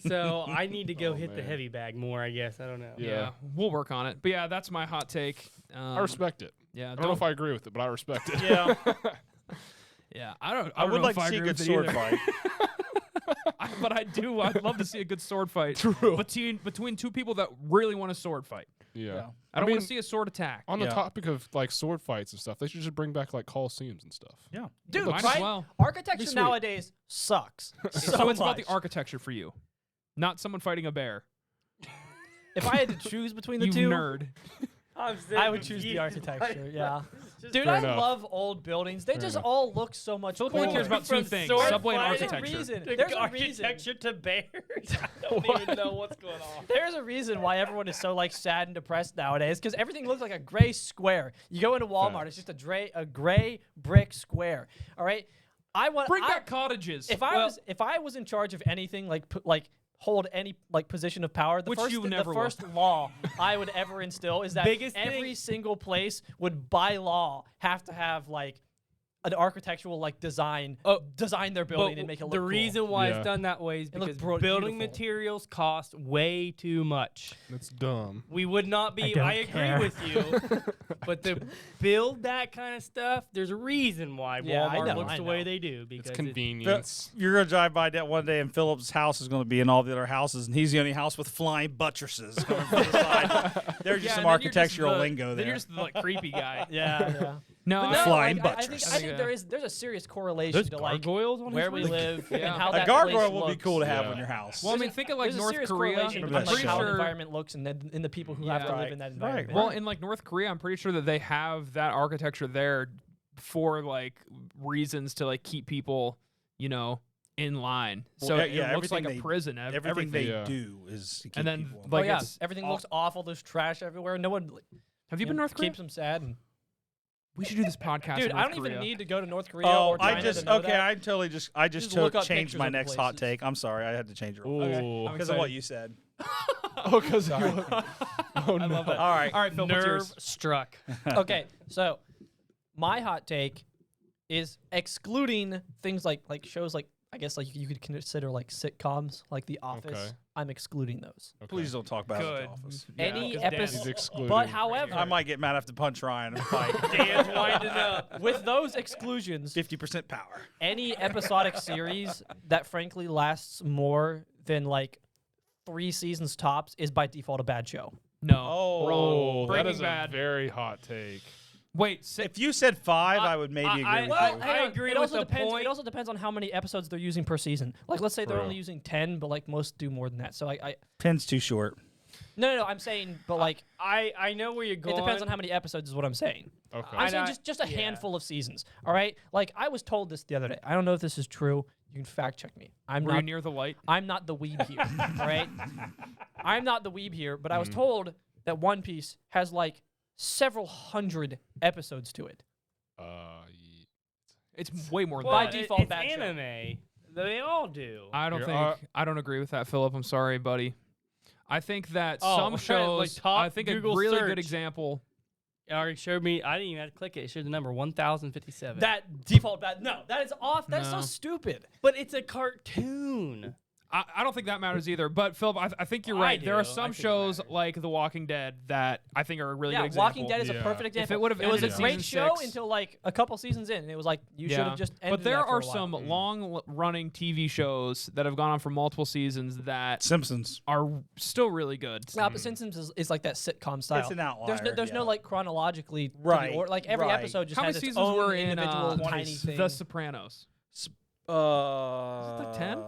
So I need to go Oh, hit the man. heavy bag more. I guess I don't know. Yeah, we'll work on it. But yeah, that's my hot take. I respect it. Yeah, I don't know if I agree with it, but I respect it. Yeah, Yeah, I don't. I don't would know like if to see a agree good with it sword either. fight. But I do. I'd love to see a good sword fight. True. Between two people that really want a sword fight. Yeah. I don't mean, want to see a sword attack. on the Yeah. topic of like sword fights and stuff, they should just bring back like coliseums and stuff. Yeah. dude, Might as right? well. Architecture sweet. nowadays sucks. So it's about the much. architecture for you. not someone fighting a bear. If I had to choose between the You two, nerd. I would choose the architecture. Yeah. Dude, Fair I enough. love old buildings. They Fair just enough. all look so much Philip cooler. only cares about two things: sword subway and fighting architecture. There's a reason. Architecture to bears. I don't even know what's going on. There's a reason why everyone is so like sad and depressed nowadays, because everything looks like a gray square. You go into Walmart, it's just a gray brick square. All right, Bring back cottages. If I was in charge of anything, hold any position of power, the Which first you never will. first law I would ever instill is that Biggest every thing- single place would by law have to have an architectural design their building and make it look the cool. reason why Yeah. it's done that way is It looks because building beautiful. materials cost way too much. That's dumb. We would not be. don't I agree care. with you, but to build that kind of stuff, there's a reason why Yeah, I Walmart know, looks I the know. way they do. Because It's convenience. You're gonna drive by that one day, and Philip's house is gonna be in all the other houses, and he's the only house with flying buttresses coming from the side. There's just some architectural lingo Then there. you're just the creepy guy. Yeah. No, But no, Flying I think, buttress. I think there's a serious correlation there's to gargoyles on where his we roof? live Yeah. and how a that gargoyle place will be looks. cool to have Yeah. on your house. well, I mean, think of There's a North serious Korea. correlation Remember between that like how show. the environment looks and the people who have to Yeah. live in that Right. environment. Well, in North Korea, I'm pretty sure that they have that architecture there for reasons to keep people, in line. So Well, yeah, it looks like everything a prison. Everything they Yeah. do is to keep And then, people. oh yeah, it's everything all- looks awful. There's trash everywhere. No one. Have you been to North Korea? Keeps them sad. And, We should do this podcast. dude, in I North don't Korea. even need to go to North Korea Oh, or China I just to know okay. that. I just Just look up changed pictures my of the next hot places. take. I'm sorry, I had to change it real quick Ooh. because of what you said. Oh, because oh no. I love it. All right, All right, Phil, what's Nerve yours? struck. Okay, so my hot take is excluding things like shows I guess you could consider sitcoms like The Office. Okay. I'm excluding those. Okay. Please don't talk about Good. the office. Any 'cause Dan He's episode, excluded. but however, I might get mad after punch Ryan and fight. Dan's winding up. with those exclusions, 50% power. any episodic series that frankly lasts more than 3 seasons tops is by default a bad show. No. Oh, Wrong. that Breaking is Bad. a very hot take. Wait, If you said 5, I would maybe agree with you. I agree it with also the depends. point. It also depends on how many episodes they're using per season. Let's say they're True. only using 10, but most do more than that. So I 10's too short. no, I'm saying, but I know where you're it going. depends on how many episodes is what I'm saying. Okay. I'm saying I- just a yeah. handful of seasons. All right, I was told this the other day. I don't know if this is true. You can fact check me. were you near the light? I'm not the weeb here. All right, I'm not the weeb here. But I was told that One Piece has several hundred episodes to it. Ye- It's way more than By that. default, it's bad show. anime. They all do. I don't Here think are- I don't agree with that, Philip. I'm sorry, buddy. I think that Oh, some like shows. top I think Google a really search. good example. It already showed me. I didn't even have to click it. It showed the number 1057. That default bad. No, that is off. That's No. so stupid. but it's a cartoon. I don't think that matters either. But Philip, I think you're I right. There are do. I some think it shows matters. like The Walking Dead that I think are a really good Yeah, example. Walking Dead is a Yeah. perfect If example. it would've it was a ended great season show 6 until a couple seasons in, and it was you should have just ended But there that for are a while. some long-running TV shows that have gone on for multiple seasons that Simpsons. are still really good. No, but Simpsons is like that sitcom style. It's an outlier. There's no chronologically to the Right, or every right. episode just How has many its seasons own were in individual tiny thing. The Sopranos? Like 10?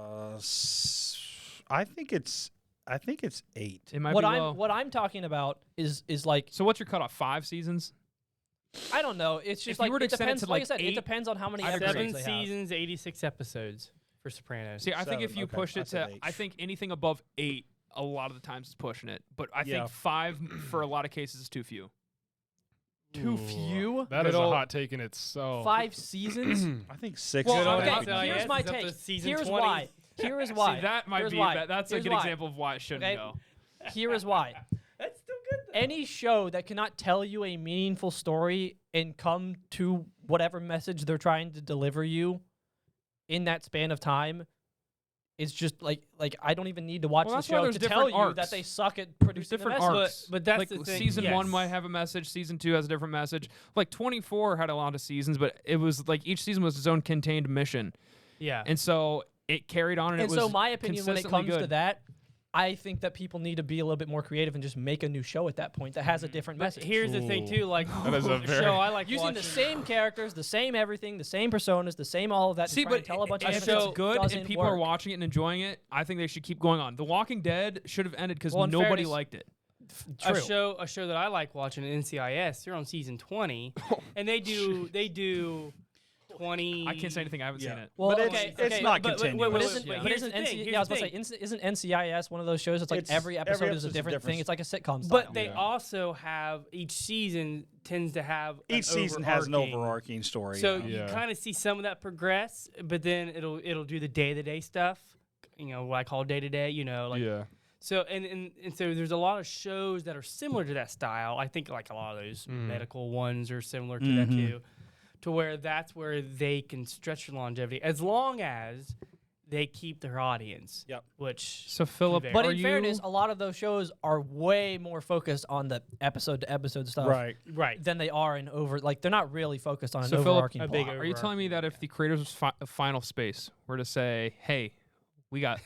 I think it's 8. It might What be I'm low. what I'm talking about is So what's your cutoff? 5 seasons? I don't know. It's just If you were to it extend it depends. to, Like I like, said, it 8, depends on how many I'd agree. episodes 7 they have. seasons, 86 episodes for Sopranos. See, I think if 7, you okay. pushed I it said to, 8. I think anything above 8, a lot of the times is pushing it. But I Yeah. think 5 for a lot of cases is too few. Too Ooh, few. That Good is a old- hot take in itself. 5 seasons. I think 6. Well, is old okay. fine. XLS Here's is my up to take. season Here's 20. why. Here is why. See, that might Here's be why. that's a Here's good why. example of why it shouldn't Okay. go. Here is why. That's still good. Any show that cannot tell you a meaningful story and come to whatever message they're trying to deliver you in that span of time is just like I don't even need to watch Well, the that's why show there's to tell different you arcs. that they suck at producing different the message. arcs. But that's like the thing. season 1 yes. might have a message, season 2 has a different message. Like 24 had a lot of seasons, but it was like each season was its own contained mission. Yeah. And so it carried on and, And it was so my opinion when it consistently comes to good. that I think that people need to be a little bit more creative and just make a new show at that point that has a different But message. here's the thing too, like That is a a very- show I like Using watching. the same characters, the same everything, the same personas, the same all of that. See, to try and but tell a bunch of if different it's stuff good and doesn't people are work. watching it and enjoying it, I think they should keep going on. The Walking Dead should have ended because Well, in nobody fairness- liked it. a True. show that I like watching, NCIS. They're on season 20, and they do 20. I can't say anything. I haven't seen it. Well, But okay, it's okay, not but- but- continuous. But Wait, isn't, wait, but here's isn't the thing, NC, here's yeah, I was the about to thing. say, isn't NCIS one of those shows that's like It's- every episode is a episode is different thing? different. It's like a sitcom style. But they also have each season tends to have an Each season has an overarching- overarching story. So yeah. you Yeah. kind of see some of that progress, but then it'll do the day-to-day stuff. You know what I call day-to-day. You know, like yeah. so and so there's a lot of shows that are similar to that style. I think like a lot of those medical ones are similar to that too, to where that's where they can stretch their longevity as long as they keep their audience. Yep. Which So Philip, But are in you? fairness, a lot of those shows are way more focused on the episode to episode stuff Right. right. than they are in like they're not really focused on So an Philip, overarching a plot. big Are you telling me that if the creators of Final Space were to say, "Hey, we got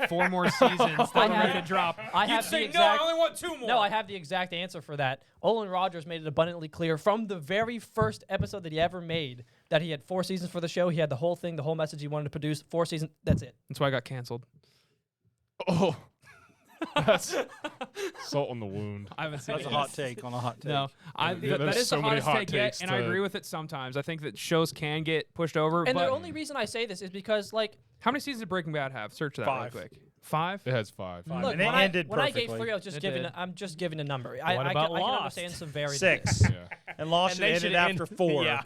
4 more seasons that I we're have- ready to drop," I you'd have the say, exact- "No, I only want 2 more." No, I have the exact answer for that. Olin Rogers made it abundantly clear from the very first episode that he ever made that he had 4 seasons for the show. He had the whole thing, the whole message he wanted to produce. 4 seasons. That's it. That's why I got canceled. Oh, that's salt on the wound. I haven't seen That's it a yet. hot take on a hot take. No, Yeah, that there's is so the many hottest hot take yet, takes and I to- agree with it sometimes. I think that shows can get pushed over. And but the only reason I say this is because, like, how many seasons did Breaking Bad have? Search that 5. real quick. 5? It has 5. Fine. look, And it when, ended when I gave perfectly. 3, I was just It giving. did. I'm just giving a number. What I about can Lost? understand some varied. 6. Yeah. And Lost they ended should after end- 4. Yeah.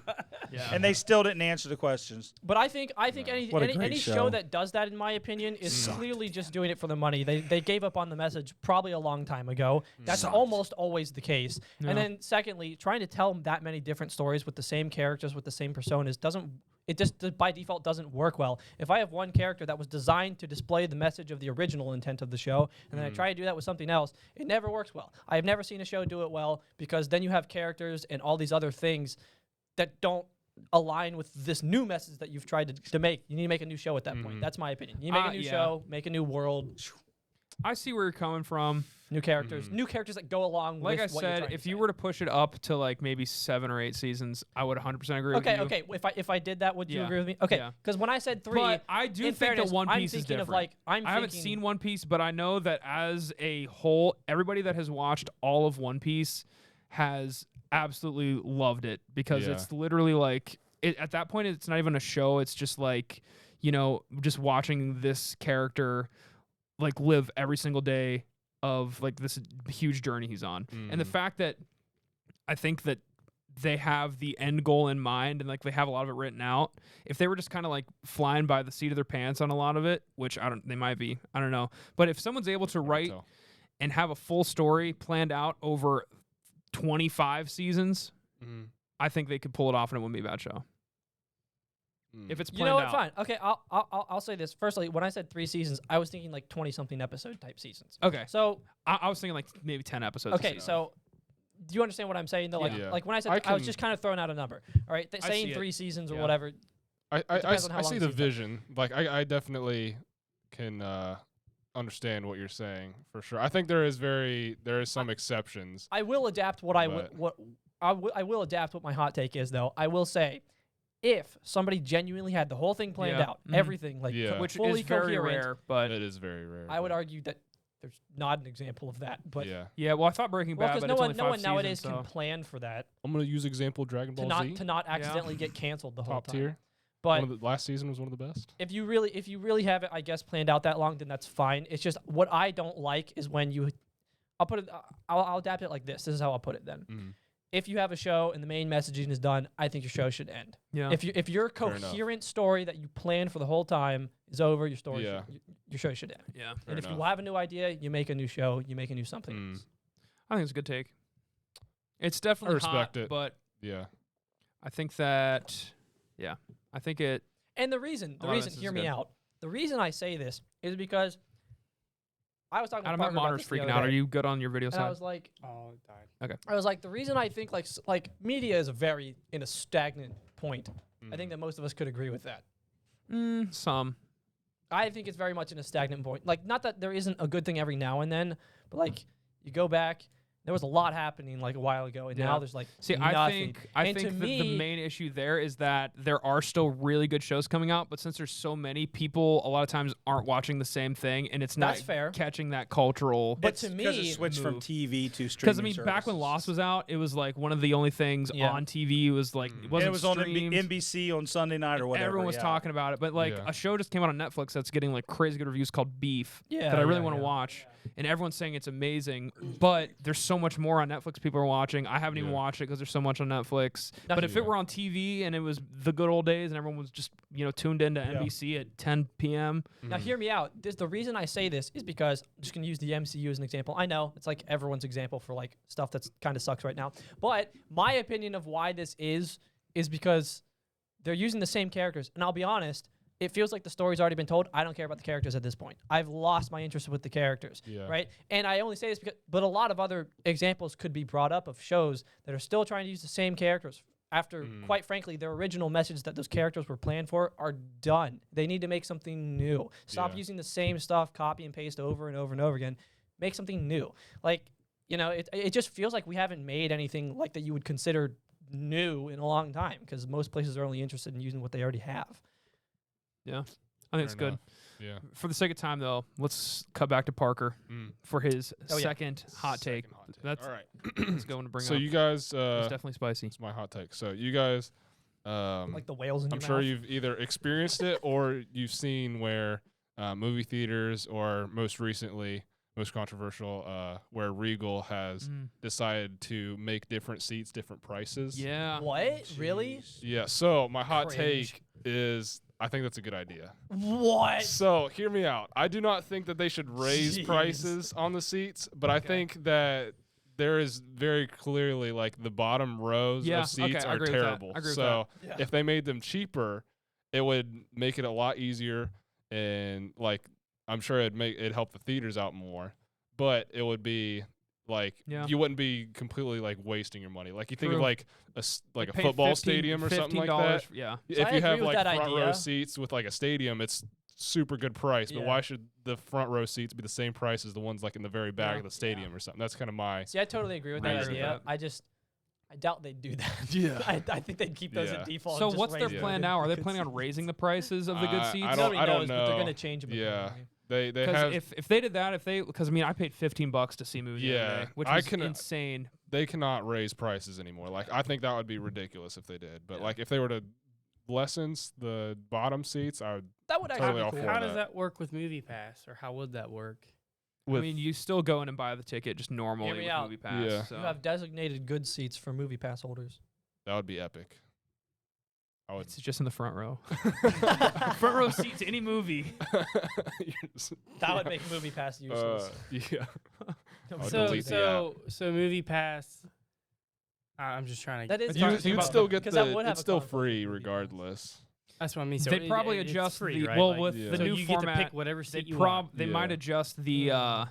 Yeah. And they still didn't answer the questions. But I think any What a any, great any show. show. that does that, in my opinion, is clearly just doing it for the money. They gave up on the message probably a long time ago. That's almost always the case. Yeah. And then secondly, trying to tell that many different stories with the same characters with the same personas doesn't. It just by default doesn't work well. If I have one character that was designed to display the message of the original intent of the show, and then I try to do that with something else, it never works well. I have never seen a show do it well because then you have characters and all these other things that don't align with this new message that you've tried to make. You need to make a new show at that point. That's my opinion. You make a new Yeah. show, make a new world, I see where you're coming from. new characters that go along Like I with what you're said, trying if to you say. were to push it up to like maybe 7 or 8 seasons, I would 100% agree with you. Okay. If I did that, would you Yeah. agree with me? Okay, Yeah. because when I said 3, But I do in think fairness, that One I'm Piece is thinking different. of like I haven't thinking- seen One Piece, but I know that as a whole, everybody that has watched all of One Piece has absolutely loved it because Yeah. it's literally like at that point it's not even a show. It's just like, you know, just watching this character like live every single day of like this huge journey he's on. And the fact that I think that they have the end goal in mind and like they have a lot of it written out. If they were just kind of like flying by the seat of their pants on a lot of it, which they might be, I don't know. But if someone's able to write tell. and have a full story planned out over 25 seasons, I think they could pull it off and it wouldn't be a bad show. If it's You planned know what? out. Fine. Okay, I'll say this. Firstly, when I said 3 seasons, I was thinking like 20-something episode type seasons. Okay. So I was thinking like maybe 10 episodes. okay, so do you understand what I'm saying? Though, like, Yeah. like when I said I I was can- just kind of throwing out a number. All right, I saying see it. 3 seasons or Yeah. whatever. I depends on how long see the the season's vision. Like I definitely can understand what you're saying for sure. I think there is some exceptions. I will adapt what I But- what I will adapt what my hot take is though. I will say, if somebody genuinely had the whole thing planned Yeah. out, Mhm. everything like Yeah. which fully is very coherent, rare, but It is very rare. I would but- argue that there's not an example of that. But yeah. yeah, well I thought Breaking well, Bad, because but no it's one only no 5 one nowadays seasons, can so. plan for that I'm gonna use example Dragon Ball Z. to not accidentally get canceled the whole Top time. tier. But One of the last season was one of the best. if you really have it, I guess, planned out that long, then that's fine. It's just what I don't like is when I'll adapt it like this. This is how I'll put it then. Mhm. If you have a show and the main messaging is done, I think your show should end. Yeah. If your Fair enough. coherent story that you planned for the whole time is over, your story Yeah. your show should end. yeah. Fair And if you enough. have a new idea, you make a new show, you make a new something. Mm. else. I think it's a good take. It's definitely respect hot, it. but Yeah. I think that I think it And the reason, lot of this is hear me good. out. The reason I say this is because I was talking Adam, to my Parker about monitor's this the freaking other out. Are day, you good on your video and side? I was like, Oh, it died. I was like, the reason I think like media is in a stagnant point. I think that most of us could agree with that. Some. I think it's very much in a stagnant point. Like, not that there isn't a good thing every now and then, but like you go back, there was a lot happening like a while ago, and now there's like See, nothing. I think the main issue there is that there are still really good shows coming out, but since there's so many, people a lot of times aren't watching the same thing, and it's not That's fair. catching that cultural. But It's to because it me, switched from move. TV to streaming. Because I mean, back when services. Lost was out, it was like one of the only things on TV. Was like it And wasn't it was on streamed. NBC on Sunday night or whatever. Everyone was yeah. talking about it, but like Yeah. a show just came out on Netflix that's getting like crazy good reviews called Beef Yeah, that I really yeah, want to yeah. watch, and everyone's saying it's amazing. But there's so much more on Netflix people are watching. I haven't even Yeah. watched it because there's so much on Netflix. That's- But if it were on TV and it was the good old days and everyone was just tuned into NBC at 10 p.m. Now, hear me out. The reason I say this is because I'm just going to use the MCU as an example. I know it's like everyone's example for like stuff that's kind of sucks right now. But my opinion of why this is because they're using the same characters. And I'll be honest, it feels like the story's already been told. I don't care about the characters at this point. I've lost my interest with the characters, Yeah. right? And I only say this because, but a lot of other examples could be brought up of shows that are still trying to use the same characters after, quite frankly, their original message that those characters were planned for are done. They need to make something new. Stop Yeah. using the same stuff, copy and paste over and over and over again. Make something new. Like, it just feels like we haven't made anything like that you would consider new in a long time because most places are only interested in using what they already have. Yeah, I think it's Fair good. enough. Yeah. For the sake of time, though, let's cut back to Parker for his Oh, yeah. second hot take. Second hot take. That's all right. let's go and bring So up. you guys, It's definitely spicy. it's my hot take. So you guys, Like the whales in I'm your sure mouth. you've either experienced it or you've seen where movie theaters or most recently, most controversial, where Regal has decided to make different seats, different prices. Yeah. What? Really? Yeah. So my hot Cringe. take is I think that's a good idea. What? So hear me out. I do not think that they should raise Jeez. prices on the seats, but I think that there is very clearly like the bottom rows Yeah, of seats okay, I are agree with that. terrible. I agree with So Yeah. if they made them cheaper, it would make it a lot easier, and like I'm sure it'd help the theaters out more. But it would be like Yeah. you wouldn't be completely like wasting your money. Like you think of True. like a Pay football 15 stadium or something like $15, that. Yeah. So If I you agree have with like that front row idea. seats with like a stadium, it's super good price. But Yeah. why should the front row seats be the same price as the ones like in the very back Yeah. of the stadium or something? That's kind of my See, I totally agree with I that agree with idea. that. I doubt they'd do that. Yeah. I think they'd keep those Yeah. at default. So and just what's their raise Yeah. plan the now? Are they good planning on seats. raising the prices of the good seats? I Nobody don't knows, but they're know. gonna change them. Yeah. apparently. they Because have if they did that, because I mean I paid $15 to see movies the other Yeah, day, which I was can- insane. they cannot raise prices anymore. Like I think that would be ridiculous if they did. But like if they were to lessen the bottom seats, I would That would actually Totally be all cool. for How that. does that work with Movie Pass, or how would that work? I mean, you still go in and buy the ticket just normally Hear me with out. Movie Pass. Yeah. So. You have designated good seats for movie pass holders. that would be epic. I would It's just in the front row. front row seat to any movie. That would make movie pass useless. yeah. I'll So delete the so Movie Pass. I'm just trying to. That is You- talking You'd about- still get 'cause that the. would have It's a still conflict free with Movie Pass. regardless. That's what I mean. So They'd probably it's adjust free, the right? well Like, with Yeah. the so new you format. get to pick whatever seat They you want. they might Yeah. adjust the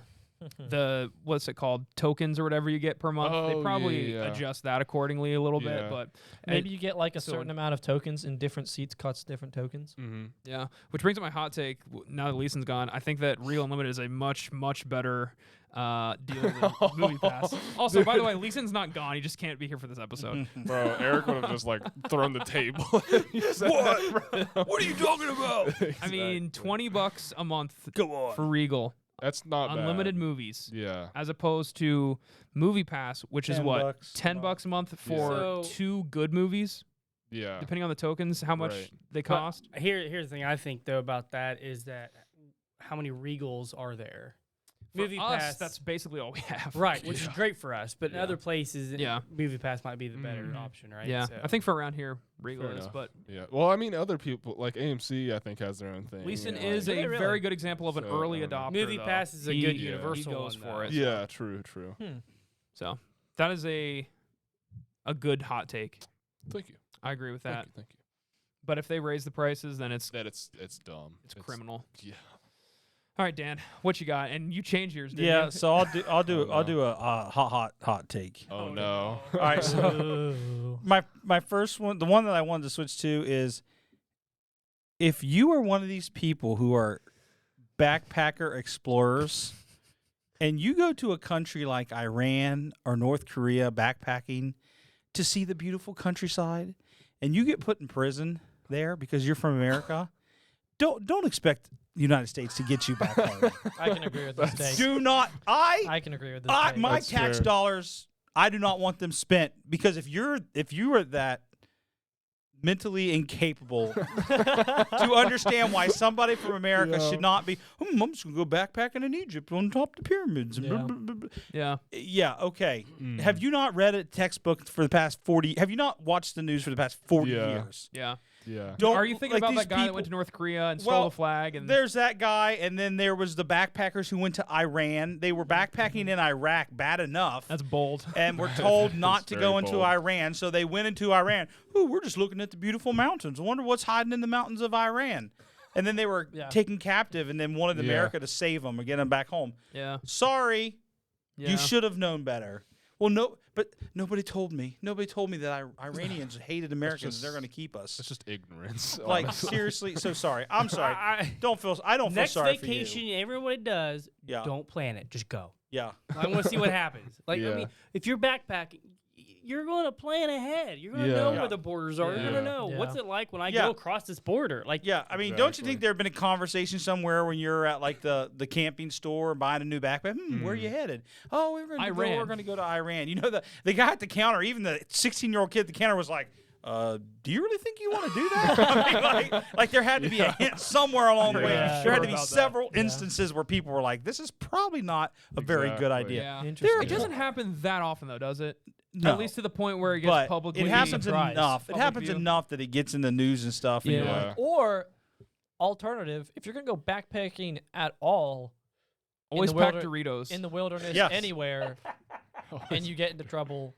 what's it called, tokens or whatever you get per month. Oh, they yeah, probably yeah. adjust that accordingly a little Yeah. bit, but Maybe you get like a so- certain amount of tokens in different seats cuts different tokens. Mm-hmm. yeah. Which brings up my hot take. Now that Leeson's gone, I think that Real Unlimited is a much better deal than Movie Pass. Also, by the way, Leeson's not gone. He just can't be here for this episode. Bro, Eric would have just like thrown the table. What are you talking about? I mean, $20 a month Go on. for Regal, that's not unlimited bad. movies, Yeah. as opposed to Movie Pass, which is what, $10 $10 a month for So- 2 good movies, Yeah. depending on the tokens, how much Right. they But cost. here's the thing I think though about that is that how many Regals are there? For Movie us, Pass, that's basically all we have. right, which is great for us. But in Yeah. other places, Yeah. Movie Pass might be the better Mhm. option, right? Yeah, So- I think for around here, Regal Fair is, enough. but Yeah. Well, I mean, other people like AMC, I think, has their own thing. Leeson you know, is like- a Really? very good example of an So, early I don't know. adopter. Movie though. Pass is a He- good Yeah. universal He goes one, for though. it. Yeah. True. True. So that is a good hot take. Thank you. I agree with that. Thank you. But if they raise the prices, then it's That it's dumb. it's criminal. Yeah. All right, Dan, what you got? And you change yours, didn't Yeah, you? so I'll do no. a hot take. Oh, no. All right, so my first one, the one that I wanted to switch to is if you are one of these people who are backpacker explorers, and you go to a country like Iran or North Korea backpacking to see the beautiful countryside, and you get put in prison there because you're from America, don't expect the United States to get you back home. I can agree with this take. Do not. I can agree with this take. My That's tax fair. dollars, I do not want them spent, because if you are that mentally incapable to understand why somebody from America should not be, I'm just gonna go backpacking in Egypt on top of the pyramids. And Yeah. blah, blah, blah. Yeah. Yeah, okay. Have you not read a textbook for the past 40? Have you not watched the news for the past 40 Yeah. years? Yeah. Yeah. Don't, Are you thinking like, about these that guy that people- went to North Korea and stole Well, the flag? And There's that guy, and then there was the backpackers who went to Iran. They were backpacking in Iraq bad enough. that's bold. And were told not to very go into bold. Iran, so they went into Iran. Ooh, we're just looking at the beautiful mountains. I wonder what's hiding in the mountains of Iran. And then they were taken captive, and then wanted Yeah. America to save them and get them back home. Yeah. Sorry, Yeah. you should have known better. Well, no, but nobody told me. Nobody told me that Iranians hated Americans. just- They're going to keep us. It's just ignorance. Like, honestly. seriously. So sorry. I'm sorry. I I don't feel next sorry vacation, for you. everyone does. Yeah. Don't plan it. Just go. Yeah. I want to see what happens. Like, I Yeah. mean, if you're backpacking, you're going to plan ahead. You're going to Yeah. know Yeah. where the borders are. You're going to Yeah. know what's it like when I Yeah. go across this border. Like, Yeah, I mean, don't you Exactly. think there have been a conversation somewhere when you're at like the camping store buying a new backpack? Where are you headed? Oh, we're going Iran. to go to Iran. You know, the guy at the counter, even the 16-year-old kid at the counter was like, do you really think you want to do that? I mean, like there had to be a hint somewhere along the way. Yeah. There had Sure to be about that. several instances where people were like, this is probably not a very good Exactly. idea. Yeah. Interesting. It doesn't happen that often, though, does it? No. At least to the point where it gets But publicly it happens surprised. enough. It Public happens view. enough that it gets in the news and stuff. And you're Yeah. like, Or alternative, if you're gonna go backpacking at all Always the pack wilder- Doritos. in the wilderness Yes. anywhere, and you get into trouble,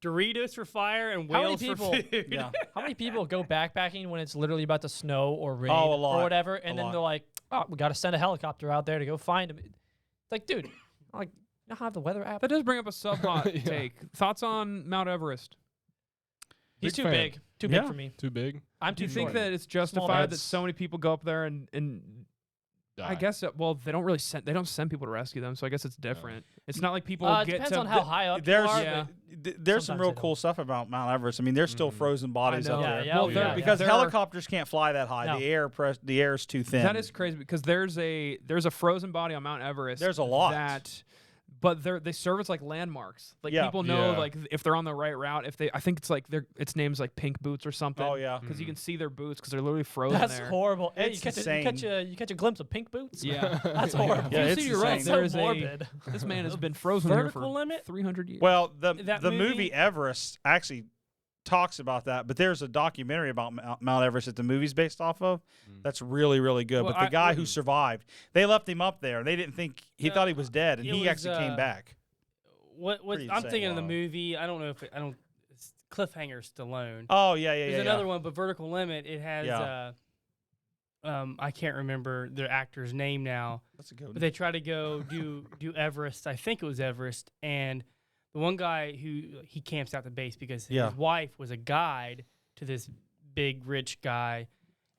Doritos for fire and How many whales for people- food. yeah. how many people go backpacking when it's literally about to snow or rain Oh, a lot. or whatever, and A then lot. they're like, "Oh, we got to send a helicopter out there to go find him." It's like, dude, like, you know how the weather app? that does bring up a sub-hot Yeah. take. Thoughts on Mount Everest? He's Big too fan. big, too Yeah. big for me. Too big. I'm Do too you think short. that it's justified that beds. so many people go up there and I Die. guess well they don't really send they don't send people to rescue them, so I guess it's different. It's not like people It get depends to on how high up There's you are. Yeah. there's some Sometimes real they cool stuff about Mount Everest. I mean, there's still frozen bodies know. up Yeah, there. yeah, Well, oh, there- yeah, Because there are- helicopters can't fly that high. No. The air is too thin. That is crazy because there's a frozen body on Mount Everest. There's a lot. But they serve as like landmarks. Like Yeah. people know Yeah. like if they're on the right route. If they, I think it's like its name's like Pink Boots or something. Oh yeah. Because you can see their boots because they're literally frozen That's there. horrible. Hey, It's you catch insane. you catch a glimpse of pink boots. Yeah, That's horrible. Yeah, you it's see, you're right. insane. There so is morbid. this man has been frozen there Vertical for limit? 300 years. Well, the That movie movie- Everest actually talks about that, but there's a documentary about Mount Everest that the movie's based off of. That's really really good. Well, but the I- guy who survived, they left him up there. They didn't think he No, thought he was dead, and it he was, actually came back. What Pretty I'm insane. thinking of the Wow. movie. I don't know if I don't. It's Cliffhanger Stallone. Oh yeah, yeah, There's yeah. another one, but Vertical Limit. It has. Yeah. I can't remember the actor's name now, That's a good but one. they try to go do Everest. I think it was Everest, and the one guy he camps out the base because Yeah. his wife was a guide to this big rich guy,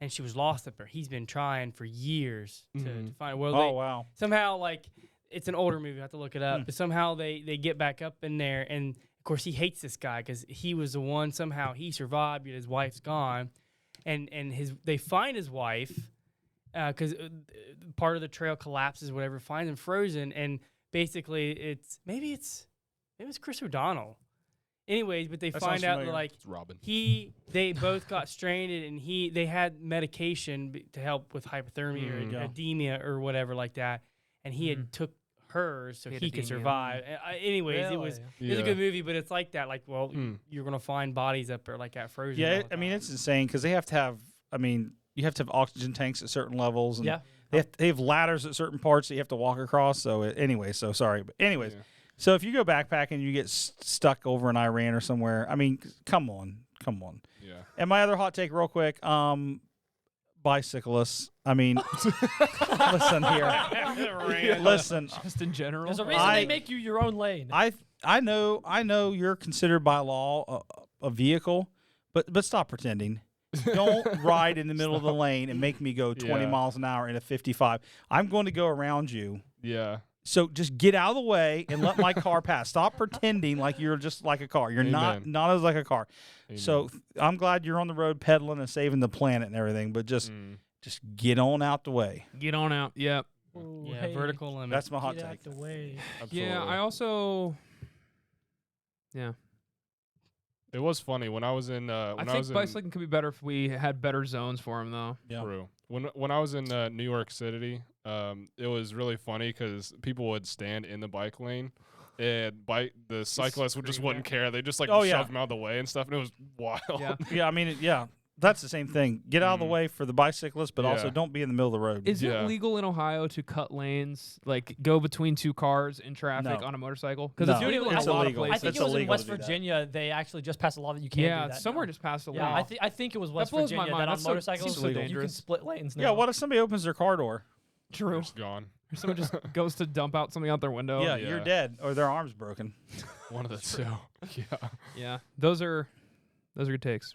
and she was lost up there. He's been trying for years to find. Well, Oh they, wow. somehow like it's an older movie. I have to look it up. Hmm. But somehow they get back up in there, and of course he hates this guy because he was the one. Somehow he survived, yet his wife's gone, and they find his wife because part of the trail collapses, whatever, finds him frozen, and basically it's Chris O'Donnell. Anyways, but they That find sounds out familiar. that, like It's Robin. they both got stranded, and they had medication to help with hypothermia There you or go. edema or whatever like that, and he had took hers so He had he could edema. survive. Anyways, it was Really? a good movie, but it's like that. Like, well, Hmm. you're gonna find bodies up there like that frozen. Yeah, all the I mean time. it's insane because they have to have. I mean, you have to have oxygen tanks at certain levels, and Yeah. they have ladders at certain parts that you have to walk across. So anyway, so sorry, but anyways, Yeah. so if you go backpacking, and you get stuck over in Iran or somewhere. I mean, come on. Yeah. And my other hot take, real quick, bicyclists. I mean, listen here. Listen, just in general. There's a reason I- they make you your own lane. I know you're considered by law a vehicle, but stop pretending. don't ride in the middle of the lane and make me go 20 Yeah. miles an hour in a 55. I'm going to go around you. Yeah. So just get out of the way and let my car pass. Stop pretending like you're just like a car. You're Amen. not as like a car. Amen. So I'm glad you're on the road pedaling and saving the planet and everything, but just get on out the way. Get on out. Yep. Ooh, Yeah, hey, vertical limit. That's my hot get take. out the way. Yeah, Absolutely. I also. Yeah, It was funny when I was in. I When I think was in bicycling could be better if we had better zones for him, though. Yeah. True. When I was in New York City, it was really funny because people would stand in the bike lane, and the cyclists would just scream wouldn't care. They just like Oh, shove yeah. them out of the way and stuff, and it was wild. Yeah. Yeah, I mean, yeah, that's the same thing. Get out of the way for the bicyclists, but also Yeah. don't be in the middle of the road. Is Yeah. it legal in Ohio to cut lanes, like go between two cars in traffic No. on a motorcycle? Because No. it's legal in It's a lot illegal. of I places. think It's it was in illegal West to do that. Virginia. They actually just passed a law that you can't Yeah, do that. somewhere now. just passed a law. Yeah, I think it was West blows my Virginia mind. that on That's so- motorcycles seems so you can dangerous. split lanes now. Yeah, what if somebody opens their car door? True. Just gone. Or someone just goes to dump out something out their window. yeah, yeah. you're dead or their arm's broken. One of the two. Yeah. Yeah, those are good takes.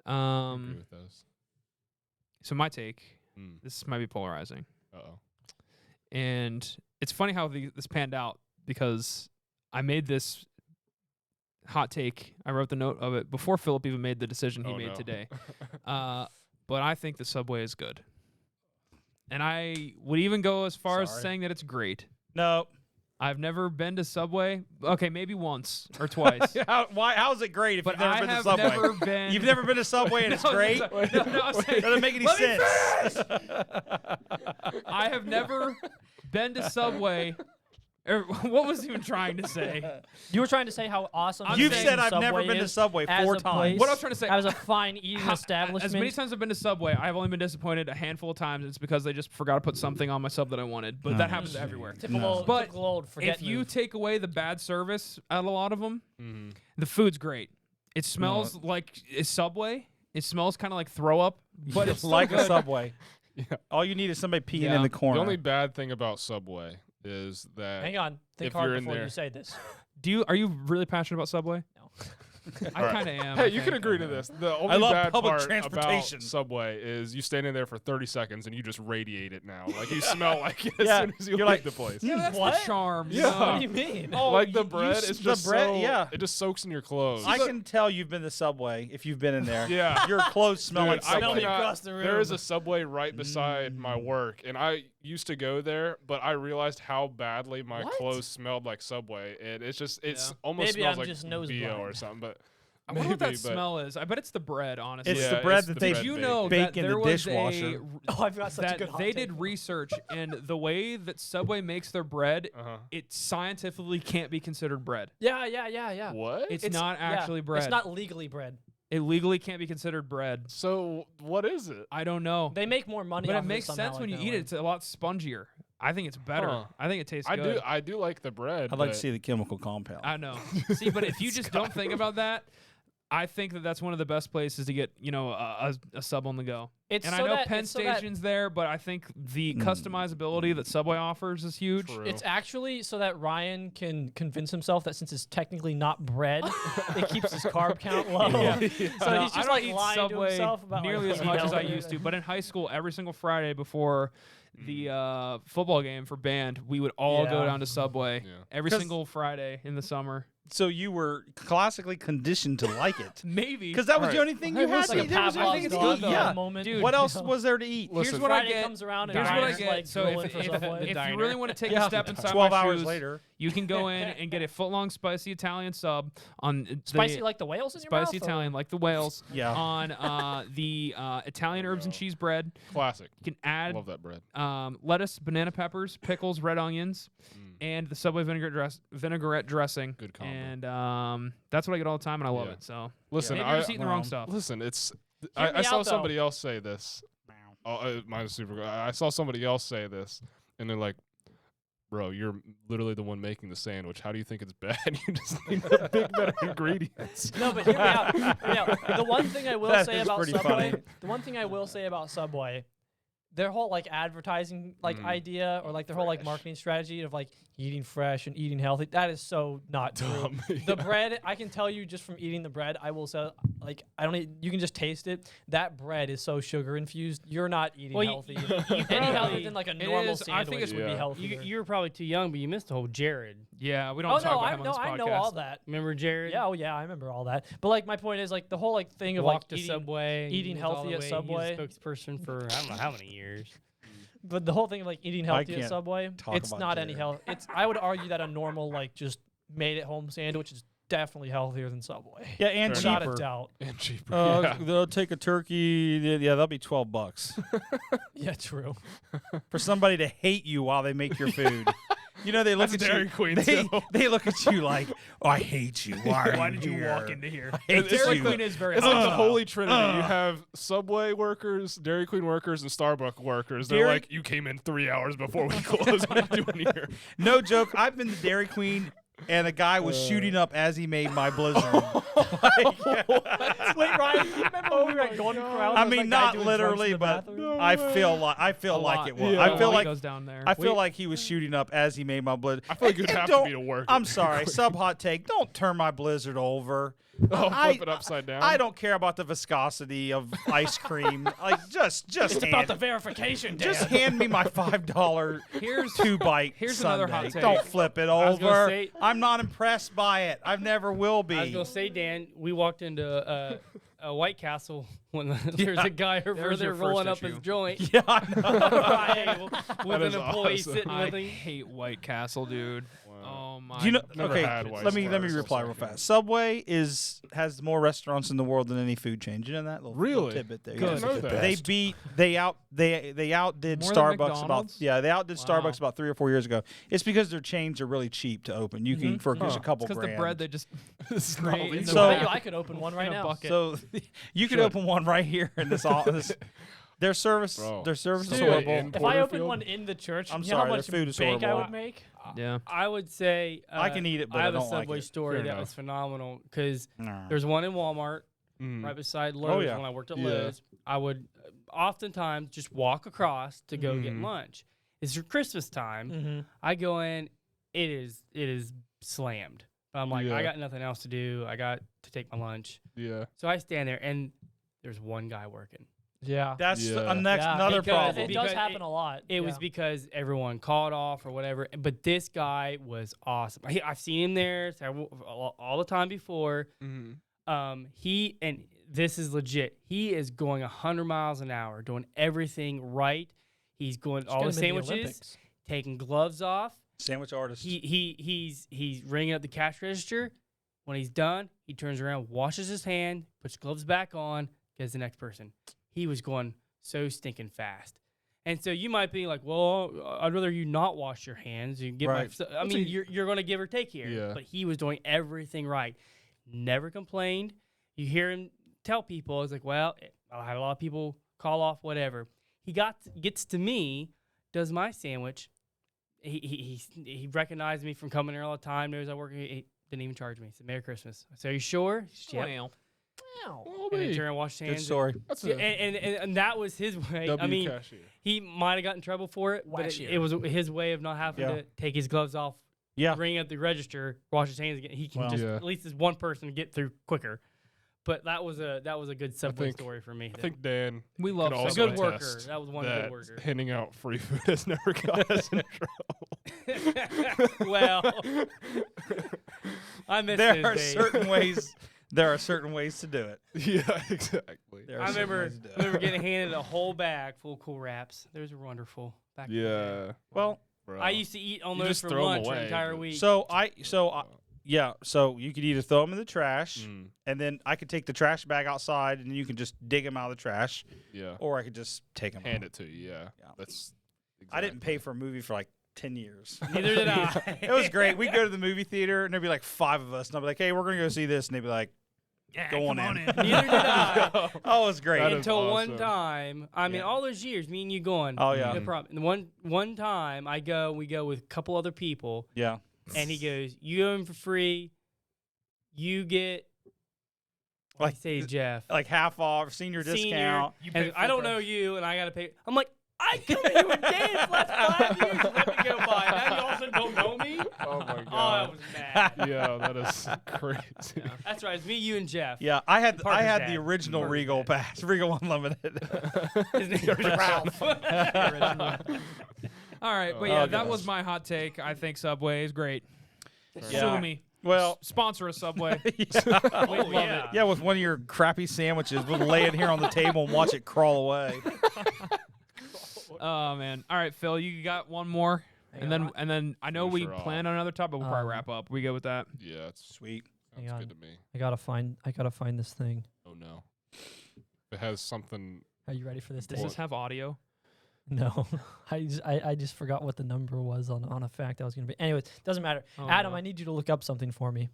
I agree with those. So my take, Mm. this might be polarizing, Uh-oh. and it's funny how this panned out because I made this hot take. I wrote the note of it before Philip even made the decision he Oh, made no. today. But I think the Subway is good, and I would even go as far as Sorry. saying that it's great. No. I've never been to Subway. Okay, maybe once or twice. How's it great if But you've never I been to have Subway? never been. You've never been to Subway and it's No, great? no, I'm saying- Doesn't make any Let me sense. I have never been to Subway. Or, what was he even trying to say? You were trying to say how awesome. I'm You've saying said I've Subway never been to is Subway as 4 a times. place, What I was trying to say- as a fine eating establishment. As many times as I've been to Subway, I've only been disappointed a handful of times. It's because they just forgot to put something on my sub that I wanted. But that happens everywhere. Typical, But typical old forget If you move. take away the bad service at a lot of them, Mm-hmm. the food's great. It smells like a Subway. It smells kind of like throw up, but it's still like good. a Subway. Yeah. All you need is somebody peeing Yeah. in the The corner. only bad thing about Subway is that Hang on, think if hard you're in before there- you say this. Are you really passionate about Subway? No. I All right. kind of am. Hey, I you can think. agree to this. The only love bad public part transportation. about Subway is you stand in there for 30 seconds and you just radiate it now. Like you smell like it as Yeah, soon as you you're leave like, the place. Yeah, that's What? the charm. you Yeah. know? What do you mean? Oh, like the you bread s- is the just bread, so, yeah. it just soaks in your clothes. I can tell you've been to Subway if you've been in there. Yeah. Your clothes smell Dude, like I Subway. cannot- across the There is room. a Subway right beside my work, and I used to go there, but I realized how badly my What? clothes smelled like Subway, and it's just Yeah. almost Maybe smells I'm like just nose BO or blind. something. But I wonder what that maybe, but- smell is. I bet it's the bread, honestly. It's Yeah, the bread it's that the they bread Did you baked. know bake that in there the was dishwasher. Oh, I've got such a that good hot they take. did research and the way that Subway makes their bread, Uh-huh. it scientifically can't be considered bread. Yeah. What? It's not actually bread. It's not legally bread. It legally can't be considered bread. So what is it? I don't know. They make more money. But off it makes somehow sense when you like eat that it. It's a lot spongier. I think it's better. Huh. I think it tastes I good. I do like the bread. I'd like to but see the chemical compound. I know. See, but if you just don't think about that, I think that that's one of the best places to get, a sub on the go. It's And so I know that- Penn it's so that- Station's there, but I think the customizability that Subway offers is huge. True. It's actually so that Ryan can convince himself that since it's technically not bread, it keeps his carb count low. Yeah. So No, he's I just don't like eat lying to Subway himself about nearly like, as much as I healthy. used to. But in high school, every single Friday before the football game for band, we would all go Yeah. down to Subway Yeah. every 'Cause- single Friday in the summer. So you were classically conditioned to like it. Maybe Because that was Alright. the only thing Hey, you had It's to like a eat. There was Pavlov's nothing to dog eat. though, Yeah. moment. Dude, What else was there to eat? Here's Listen, what I Friday get. comes around and Here's what I Ryan's get. like So grilling if, for if, Subway. if you really want to take Yeah. a step inside 12 my hours shoes, later. you can go in and get a foot-long spicy Italian sub on Spicy the like the whales in your spicy mouth? Italian like the whales Yeah. on the Italian herbs and cheese bread. Classic. You can add Love that bread. lettuce, banana peppers, pickles, red onions, and the Subway vinaigrette dressing. Good combo. And that's what I get all the time, and I love Yeah. it. So Listen, maybe you're I just eating the wrong stuff. listen. It's Hear I me saw out, though. somebody else say this. Oh, mine's super good. I saw somebody else say this, and they're like, "Bro, you're literally the one making the sandwich. How do you think it's bad? You just need to pick better ingredients." No, but hear me out. The one thing I will That say is about pretty Subway, funny. the one thing I will say about Subway, their whole like advertising like idea or like their whole like marketing strategy of like eating fresh and eating healthy, that is so not true. The bread, I can tell you just from eating the bread, I will say, like, I don't you can just taste it. That bread is so sugar infused. You're not eating healthy. Any healthier than like a normal sandwich would be healthier. You were probably too young, but you missed the whole Jared. Yeah, we don't talk about him on this podcast. I know all that. Remember Jared? Yeah, yeah, I remember all that. But like my point is like the whole like thing of Walked like to Subway, eating healthy at Subway. He was a spokesperson for I don't know how many years. But the whole thing of like eating healthy at Subway, it's about not any health. It's I would argue that a normal like just made at home sandwich is definitely healthier than Subway. Yeah, and Fair cheaper. Without a doubt. And cheaper. They'll take a turkey. Yeah, that'll be $12 Yeah, true. for somebody to hate you while they make your food. You know, they look That's at Dairy you. Queen, they, too. they look at you like, "Oh, I hate you. Why did you walk into here? I hate Dairy you." Queen is very It's like the hostile. holy trinity. You have Subway workers, Dairy Queen workers, and Starbucks workers. They're Dairy- like, you came in 3 hours before we closed. What are you doing here? No joke. I've been to Dairy Queen, and a guy was shooting up as he made my blizzard. Like, Wait, Ryan, do you remember when we were at Golden Corral? I and there was mean, that guy not doing drugs in literally, the but bathroom? I feel like it was. Yeah. I feel He like goes down there. I feel like he was shooting up as he made my blizzard. I feel like you'd And have to don't- be to work. I'm sorry, sub hot take. Don't turn my blizzard over. Oh, I- flip it upside down. I don't care about the viscosity of ice cream. Like just It's about hand, the verification, Dan. just hand me my $5 Here's 2-bite. here's sundae. another hot take. Don't flip it was gonna over. say- I'm not impressed by it. I never will be. I was gonna say, Dan, we walked into a White Castle when there's a guy over There's there your first rolling up issue. his joint. Yeah, I know. Ryan, with That is an employee awesome. sitting I with him. hate White Castle, dude. Wow. Oh my. Do you know? Never Okay, had White let me Castle, reply so real sorry. fast. Subway has more restaurants in the world than any food chain. You know that little Really? tidbit there? Good. I Yeah. didn't know that. They outdid More than Starbucks about McDonald's? they outdid Wow. Starbucks about 3 or 4 years ago. It's because their chains are really cheap to open. You can for just a couple Because grand. the bread they just This is not Great. legal. So- I bet you I could open one right in a now. bucket. So you could Should. open one right here in this office. Their service Bro. is Dude, horrible. in if I opened Porterfield? one in the church, I'm you know sorry, how their much food is bank I horrible. would make? yeah. I would say I can eat it, but I I have don't a like Subway it. story Fair that enough. was phenomenal because Nah. there's one in Walmart Mm. right beside Lowe's yeah. when I worked at Yeah. Lowe's. I would oftentimes just walk across to go get Mhm. lunch. It's for Christmas time. Mm-hmm. I go in, it is slammed. I'm like, Yeah. I got nothing else to do. I got to take my lunch. Yeah. So I stand there and there's one guy working. Yeah. That's Yeah. another Because problem. It does Because happen a lot. It was because everyone called off or whatever. But this guy was awesome. I've seen him there all the time before. Mm-hmm. He and this is legit. He is going 100 miles an hour, doing everything right. He's going all the sandwiches, taking gloves off. Sandwich artist. He's ringing up the cash register. When he's done, he turns around, washes his hand, puts gloves back on, gets the next person. He was going so stinking fast. And so you might be like, well, I'd rather you not wash your hands. You get Right. I mean, you're going to give or take here. Yeah. But he was doing everything right. Never complained. You hear him tell people, it's like, well, I had a lot of people call off, whatever. He gets to me, does my sandwich. He recognized me from coming here all the time. Knows I work. He didn't even charge me. He said, "Merry Christmas." I said, "Are you sure?" Yep. Wow. Oh, And then wait. turned and washed his Good hands. story. That's Yeah, a and that was his way. W I mean, cashier. he might have gotten in trouble for it, but Washier. it was his way of not having Yeah. to take his gloves off, Yeah. ring at the register, wash his hands again. He can Well, just Yeah. at least as one person to get through quicker. But that was a good Subway think- story for me. I think Dan We love can a also good worker. attest That was one that good worker. handing out free food has never got us in trouble. Well, I miss There those are days. certain ways. There are certain ways to do it. Yeah, exactly. There are I certain remember, ways to do it. getting handed a whole bag full of Cool Wraps. Those were wonderful. Back in the day. Yeah. Well, Bro. I used to eat on You those just for throw 'em lunch away, the entire but- week. so you could either throw them in the trash, Mm, and then I could take the trash bag outside, and you can just dig them out of the trash, yeah. or I could just take them. Hand it to you. Yeah. Yeah. That's. I didn't pay for a movie for like 10 years. Neither did I. It was great. We'd go to the movie theater, and there'd be like 5 of us, and I'd be like, "Hey, we're gonna go see this," and they'd be like, "Go on in." Neither did I. Oh, it was great. That is Until one awesome. time, I mean, Yeah. all those years, me and you going. Oh, yeah. No problem. And one time, we go with a couple other people, Yeah. and he goes, "You go in for free. You get." What Like I say, Jeff. Like half off, senior Senior, discount. And I don't know you, and I gotta pay. I'm like, I come here with Dan's last 5 years and let me go by. Now you all of a sudden don't know me? Oh my Oh, I god. was mad. Yeah, that is crazy. That's right. It's me, you, and Jeff. Yeah, I had Parker's the dad. original Parker's Regal dad. pass, Regal Unlimited. His name was Ralph. All right, but Oh, yeah, that gosh. was my hot take. I think Subway is great. Yeah. Sue me. Well, Sponsor a Subway. Oh, yeah. yeah, with one of your crappy sandwiches, we'll lay it here on the table and watch it crawl away. Oh man. All right, Phil, you got one more, and then I know Finish we her off. planned on another topic. We'll probably wrap up. We go with that. Yeah, it's Sweet. sounds Hang good on. to me. I gotta find this thing. Oh no. It has something. Are you ready for this? Does Dave? this have audio? No, I just forgot what the number was on a fact I was gonna be. Anyways, doesn't matter. Oh, Adam, no. I need you to look up something for me.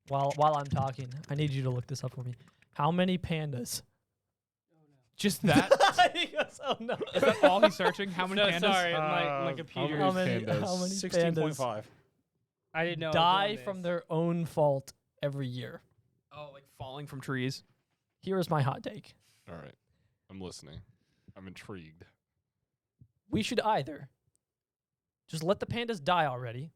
While I'm talking, I need you to look this up for me. How many pandas? Just that? He goes, oh no. Is that all he's searching? How many No, pandas? sorry, my computer. How many? pandas? How many 16.5. pandas I didn't know. die from their own fault every year? Oh, like falling from trees. Here is my hot take. All right, I'm listening. I'm intrigued. We should either just let the pandas die already.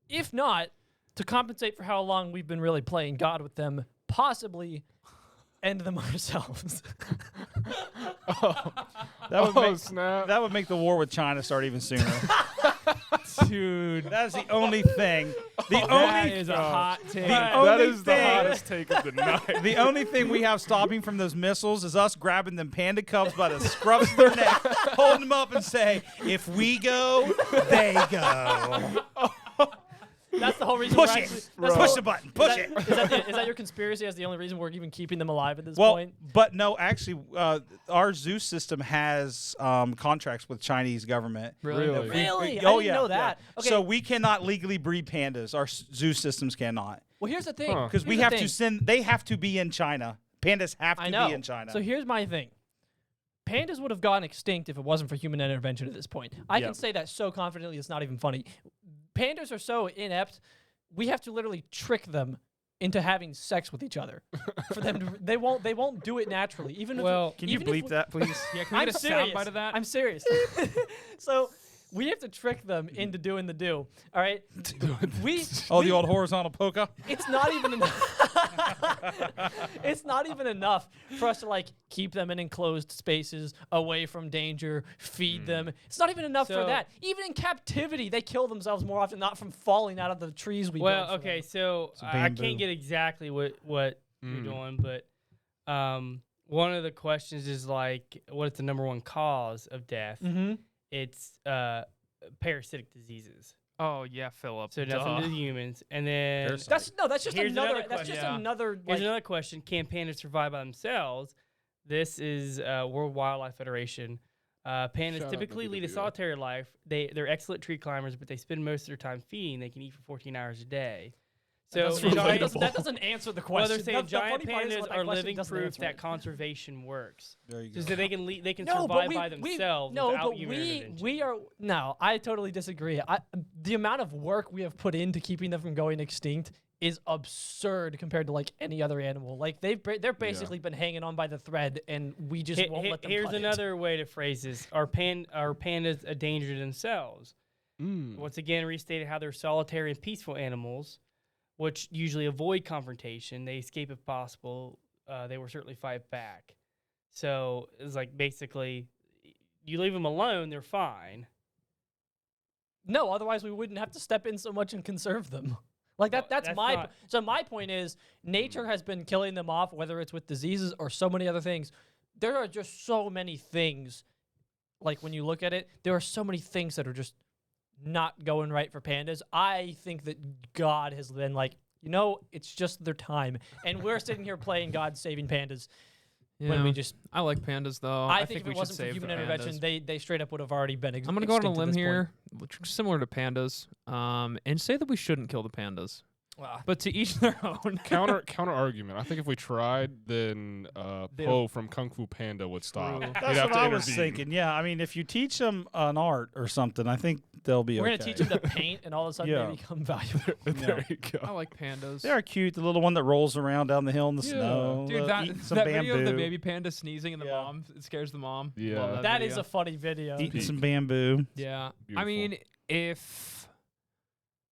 If not, to compensate for how long we've been really playing God with them, possibly end them ourselves. That would make the war with China start even sooner. Dude. That is the only thing. The That only is a hot take. The That only is the thing- hottest take of the night. the only thing we have stopping from those missiles is us grabbing them panda cubs by the scruffs of their neck, holding them up and say, if we go, they go. That's the whole reason Push we're it. actually. That's Push whole- the button. Push it. Is that your conspiracy? As the only reason we're even keeping them alive at this Well, point? but no, actually, our zoo system has contracts with Chinese government. Really? Really? Oh, I didn't know that. Okay. So we cannot legally breed pandas. Our zoo systems cannot. Well, here's the thing. Huh. Because we Here's the have to thing. send. They have to be in China. Pandas have I to know. be in China. So here's my thing. Pandas would have gone extinct if it wasn't for human intervention at this point. I Yep. can say that so confidently it's not even funny. Pandas are so inept, we have to literally trick them into having sex with each other. For them to, they won't do it naturally. Even Well, Can you even if bleep we- that, please? Yeah, can we I'm get a serious. soundbite of that? I'm serious. So we have to trick them into doing the do. All right. We Oh, the old horizontal polka. it's not even enough. It's not even enough for us to like keep them in enclosed spaces away from danger, feed them. It's not even enough for So- that. Even in captivity, they kill themselves more often, not from falling out of the trees we Well, built for okay, them. so It's a I bamboo. can't get exactly what you're Mm. doing, but one of the questions is like, what's the number one cause of death? Mm-hmm. It's parasitic diseases. Oh, yeah, Philip. So nothing to Duh. the humans. And then Parasite. That's just Here's another. another That's just question. another. here's Like, another question: can pandas survive by themselves? This is World Wildlife Federation. Pandas Shout out typically lead a WWF. solitary life. They're excellent tree climbers, but they spend most of their time feeding. They can eat for 14 hours a day. So that's giant- relatable. That doesn't answer the question. well, they're saying The funny giant part is pandas what that are question living doesn't proof answer that it. conservation works. There you go. So they can they can No, but survive by themselves no, without but human intervention. we are no. I totally disagree. The amount of work we have put into keeping them from going extinct is absurd compared to like any other animal. Like they're basically been hanging on by the thread, and we just won't let them. Here's cut it. another way to phrase this: are pandas a danger to themselves? Once again, restated how they're solitary and peaceful animals, which usually avoid confrontation. They escape if possible. They will certainly fight back. So it's like basically, you leave them alone, they're fine. No, otherwise we wouldn't have to step in so much and conserve them. Like that. Well, That's that's my. not- So my point is, nature has been killing them off, whether it's with diseases or so many other things. There are just so many things. Like when you look at it, there are so many things that are just not going right for pandas. I think that God has been like, it's just their time, and we're sitting here playing God saving pandas when we Yeah. just. I like pandas, though. I think think if we it should wasn't for save human the intervention, pandas. they straight up would have already been. I'm going to go on a extinct at limb this point. here, which is similar to pandas, and say that we shouldn't kill the pandas. Wow. But to each their own. Counter argument. I think if we tried, then They'll- Po from Kung Fu Panda would stop. True. He'd That's have what to I was intervene. thinking. Yeah, I mean, if you teach them an art or something, I think they'll be We're okay. gonna teach them to paint, and all of a sudden Yeah. they become valuable. There you go. I like pandas. They are cute. The little one that rolls around down the hill in the Yeah. snow. Dude, eating some that bamboo. video of the baby panda sneezing and the Yeah. mom, it scares the mom. Yeah. Love That is video. a funny video. Eating Peak. some bamboo. Yeah. I Beautiful. mean, if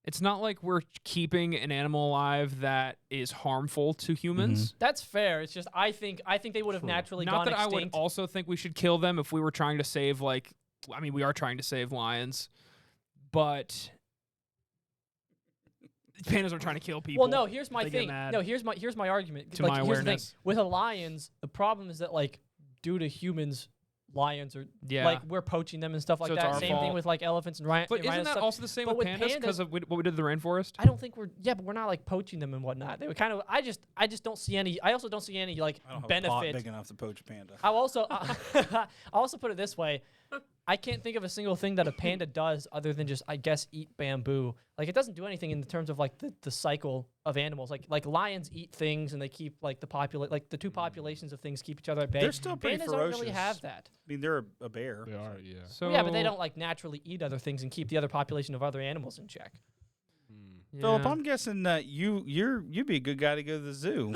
it's not like we're keeping an animal alive that is harmful to humans. That's fair. It's just I think they would have True. naturally Not gone that I extinct. would also think we should kill them if we were trying to save, like, I mean, we are trying to save lions, but pandas are trying to kill people. Well, no. Here's my They get thing. mad. No, here's my argument. To like, my here's the thing. awareness. With the lions, the problem is that like due to humans, lions are Yeah. like we're poaching them and stuff like So it's that. our Same thing fault. with like elephants and rhinos. But isn't that stuff. also the same But with with pandas because pandas- of what we did to the rainforest? I don't think but we're not like poaching them and whatnot. They were kind of. I just don't see any. I also don't see any like I don't have a pot benefit. big enough to poach a panda. I'll also I'll also put it this way. I can't think of a single thing that a panda does other than just, I guess, eat bamboo. Like, it doesn't do anything in terms of, like, the cycle of animals. Like lions eat things, and they keep, like, the two populations of things keep each other at bay. They're still pretty Pandas ferocious. don't really have that. I mean, they're a bear. They are, yeah. So Yeah, but they don't, like, naturally eat other things and keep the other population of other animals in check. Mm. Philip, Yeah. I'm guessing that you'd be a good guy to go to the zoo.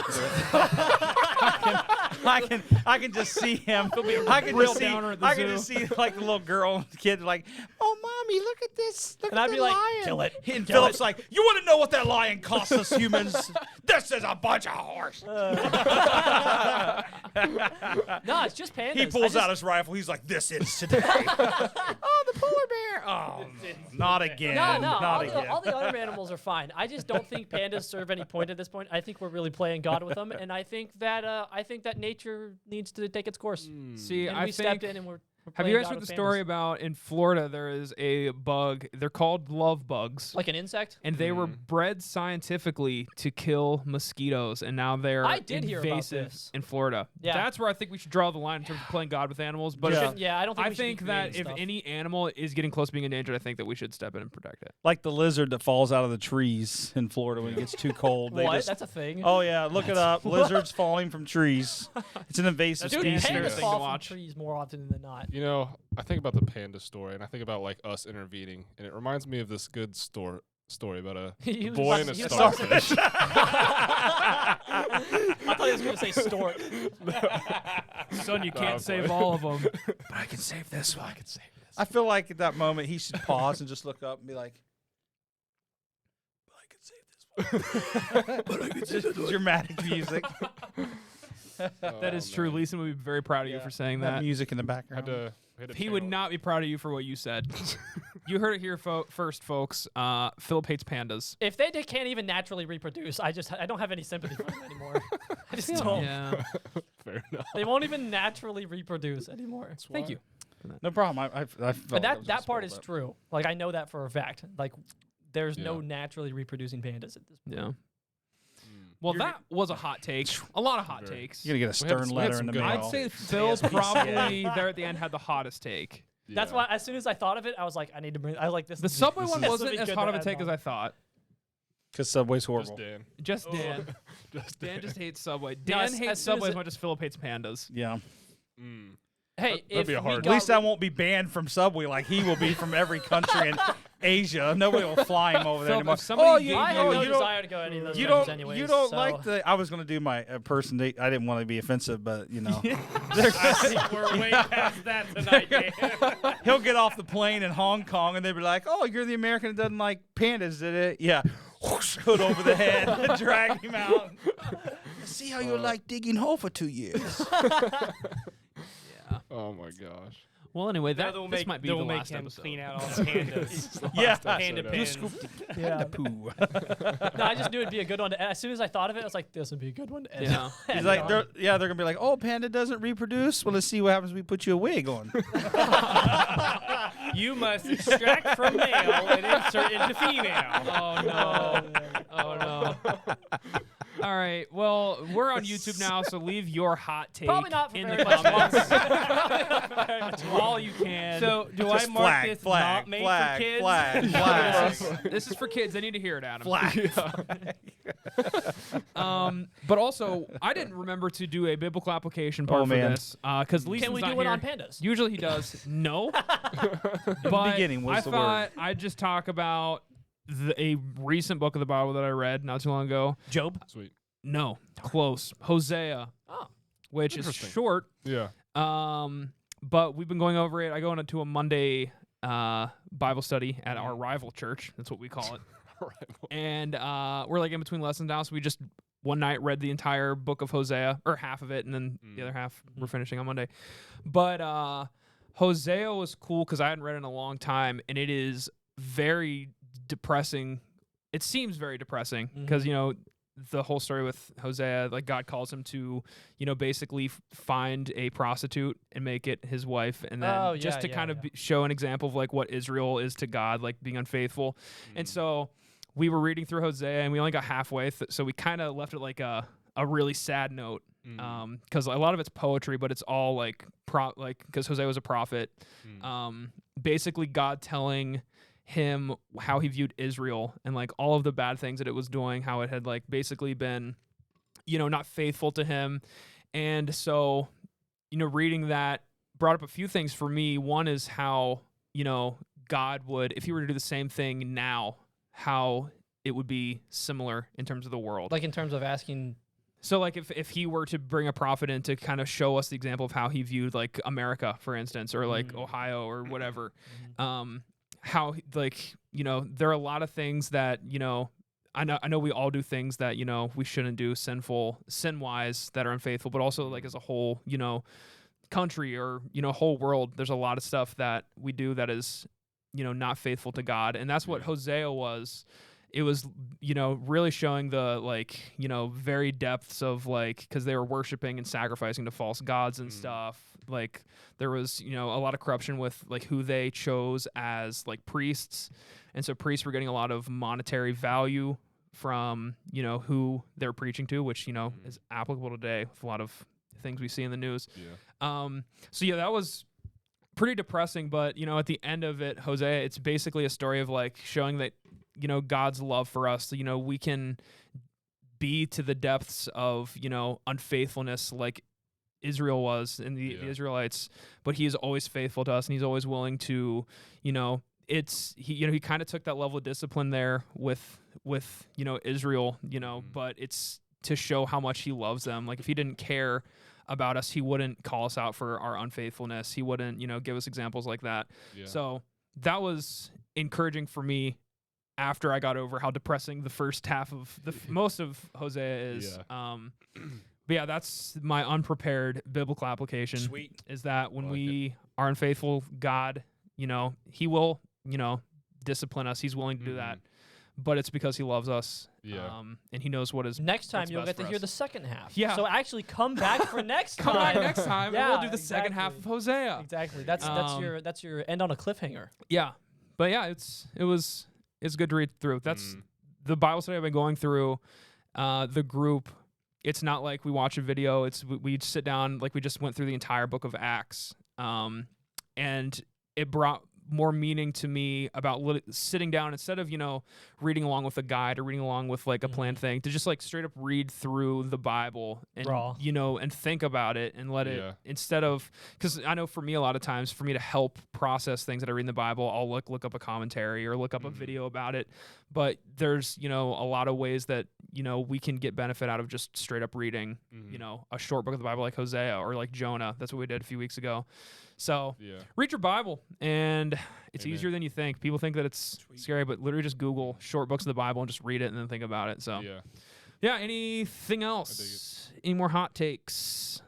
I can just see him. I can real just see. downer at the I can zoo. just see like the little girl, and kid, like, "Oh, mommy, look at this! Look And at I'd the be like, lion!" "Kill it, And kill Philip's like, "You want to know what that lion costs us humans? This is a bunch of horse." No, it's just pandas. He pulls out his rifle. He's like, "This is today." Oh, the polar bear! Oh, not again! No, not again! all the other animals are fine. I just don't think pandas serve any point at this point. I think we're really playing God with them, and I think that nature needs to take its course. See, And I we think. stepped in, and we're Have you playing guys God heard the with story pandas. about in Florida there is a bug? They're called love bugs. Like an insect? And they were bred scientifically to kill mosquitoes, and now they're I did hear about invasive this. in Florida. Yeah. That's where I think we should draw the line in terms of playing God with animals. But Yeah. if- Yeah, I don't think I we should be think that creating if stuff. any animal is getting close to being endangered, I think that we should step in and protect it. Like the lizard that falls out of the trees in Florida when it gets too cold. They What? just- That's a thing. Oh yeah, look it up. Lizards falling from trees. It's an invasive Dude, Dude, Species. pandas Thing to fall from watch. trees more often than not. You know, I think about the panda story, and I think about like us intervening, and it reminds me of this good story about a He was boy about and a to- he was about to- starfish. I thought he was going to say stork. Son, you can't Oh, save boy. all of them. But I can save this one. I can save this. I feel like at that moment he should pause and just look up and be like, "But I can save this one." But I can save this one. Dramatic music. That is true. Leeson would be very proud of you Yeah. for saying That that. music in the Had background. to He would not be proud of you for what you said. You heard it here first, folks. Philip hates pandas. If they can't even naturally reproduce, I don't have any sympathy for them anymore. I just don't. Yeah. Fair enough. They won't even naturally reproduce anymore. Thank you. No problem. I felt But I was that part gonna is spoil true. Like I know that for a fact. Like there's no Yeah. naturally reproducing pandas at this point. Yeah. Well, You're- that was a hot take. A lot of hot Very. takes. You're gonna get a stern we had letter some in the good mail. I'd say Phil probably there at the end had the hottest take. That's Yeah. why as soon as I thought of it, I was like, I need to bring. I was like this. The is- Subway this one would wasn't be as good hot to of a add take on. as I thought. Because Subway's Just horrible. Dan. Just Dan. Just Dan just hates Subway. No, Dan as hates soon as Subway as it- much as Philip hates pandas. Yeah. Mm. Hey, That'd be a if we hard- At got least I won't be banned from Subway like he will be from every country in Asia. Nobody will fly him over there Philip, anymore. if somebody Oh, gave you, I you- have no you don't, desire to go any of those you countries don't, anyways, you don't so. like the. I was going to do my person date. I didn't want to be offensive, but you know, I think we're way past that tonight, Dan. he'll get off the plane in Hong Kong and they'll be like, "Oh, you're the American that doesn't like pandas, did it?" Yeah. Whoosh, hood over the head, drag him out. See how you like digging hole for 2 years. Oh my gosh. Well, anyway, That that will this make, might be they'll the make last him episode. clean out all the pandas. Yeah. Panda episode, You pins. scooped Yeah. the poo. No, I just knew it'd be a good one. As soon as I thought of it, I was like, this would be a good one. And Yeah. He's like, they're gonna be like, "Oh, panda doesn't reproduce. Well, let's see what happens when we put you a wig on." You must extract from male and insert into female. Oh no. Oh no. All right. Well, we're on YouTube now, so leave your hot take Probably not for in very the much comments longer. while you can. So, do Just I mark flag, this flag, not made flag, for kids? flag, flag, this is for kids. I need to hear it, Adam. flag. But also, I didn't remember to do a biblical application part for man. this because Lee's Can we not do it here. on pandas? Usually he does. No. In But the beginning was I the thought word. I'd just talk about a recent book of the Bible that I read not too long ago. Job. Sweet. No, close. Hosea, Oh. which is Interesting. short. Yeah. But we've been going over it. I go into a Monday Bible study at our rival church. That's what we call it. And we're like in between lessons now, so we just one night read the entire book of Hosea, or half of it, and then the other half we're finishing on Monday. But Hosea was cool because I hadn't read it in a long time, and it is very depressing. It seems very depressing because, you know, the whole story with Hosea, like God calls him to, you know, basically find a prostitute and make it his wife, and then just to kind of show an example of like what Israel is to God, like being unfaithful. And so we were reading through Hosea, and we only got halfway, so we kind of left it like a really sad note, because a lot of it's poetry, but it's all like because Hosea was a prophet, basically God telling him how he viewed Israel and like all of the bad things that it was doing, how it had like basically been, you know, not faithful to him. And so, you know, reading that brought up a few things for me. One is how, you know, God would, if he were to do the same thing now, how it would be similar in terms of the world. Like in terms of asking. So like if he were to bring a prophet in to kind of show us the example of how he viewed like America, for instance, or like Ohio or whatever, how like, you know, there are a lot of things that, you know, I know we all do things that, you know, we shouldn't do sin-wise that are unfaithful, but also like as a whole, you know, country or, you know, whole world, there's a lot of stuff that we do that is, you know, not faithful to God. And that's what Hosea was. It was, you know, really showing the like, you know, very depths of like, because they were worshiping and sacrificing to false gods and stuff. Like there was, you know, a lot of corruption with like who they chose as like priests. And so priests were getting a lot of monetary value from, you know, who they're preaching to, which, you know, is applicable today with a lot of things we see in the news. So yeah, that was pretty depressing. But, you know, at the end of it, Hosea, it's basically a story of like showing that, you know, God's love for us. So, you know, we can be to the depths of, you know, unfaithfulness like Israel was and the Israelites, but he is always faithful to us, and he's always willing to, you know, he kind of took that level of discipline there with you know, Israel, you know, but it's to show how much he loves them. Like if he didn't care about us, he wouldn't call us out for our unfaithfulness. He wouldn't, you know, give us examples like that. So that was encouraging for me after I got over how depressing the first half of most of Hosea is. But yeah, that's my unprepared biblical application. Sweet. Is that when we are unfaithful, God, you know, he will, you know, discipline us. He's willing to do that. But it's because he loves us. And he knows what is Next time what's you'll best get to for hear us. the second half. Yeah. So actually come back for next time. Come back next time, and we'll do the second exactly. half of Hosea. Exactly. That's your end on a cliffhanger. Yeah. But yeah, it's good to read through. That's the Bible study I've been going through. The group, it's not like we watch a video. It's we sit down, like we just went through the entire book of Acts. And it brought more meaning to me about sitting down instead of, you know, reading along with a guide or reading along with like a planned thing, to just like straight up read through the Bible and, you know, and think about it and let it, instead of, because I know for me, a lot of times for me to help process things that I read in the Bible, I'll look up a commentary or look up a video about it. But there's, you know, a lot of ways that, you know, we can get benefit out of just straight up reading, you know, a short book of the Bible like Hosea or like Jonah. That's what we did a few weeks ago. So read your Bible, and it's easier than you think. People think that it's scary, but literally just Google short books of the Bible and just read it and then think about it. So yeah, anything else? Any more hot takes?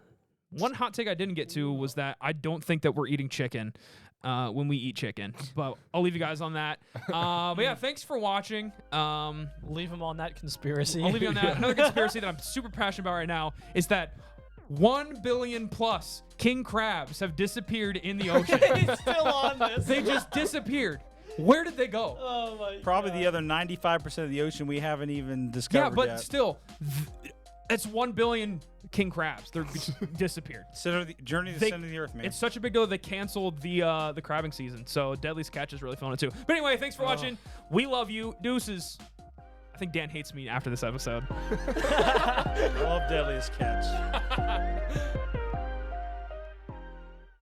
One hot take I didn't get to was that I don't think that we're eating chicken when we eat chicken, but I'll leave you guys on that. But yeah, thanks for watching. Leave them on that conspiracy. I'll leave you on that. Another conspiracy that I'm super passionate about right now is that 1 billion plus king crabs have disappeared in the ocean. He's still on this. They just disappeared. Where did they go? Oh my Probably God. the other 95% of the ocean we haven't even discovered Yeah, but yet. still, it's 1 billion king crabs. They're disappeared. Journey to the center of the earth, man. It's such a big deal they canceled the crabbing season. So Deadliest Catch is really feeling it too. But anyway, thanks for watching. We love you. Deuces. I think Dan hates me after this episode. I love Deadliest Catch.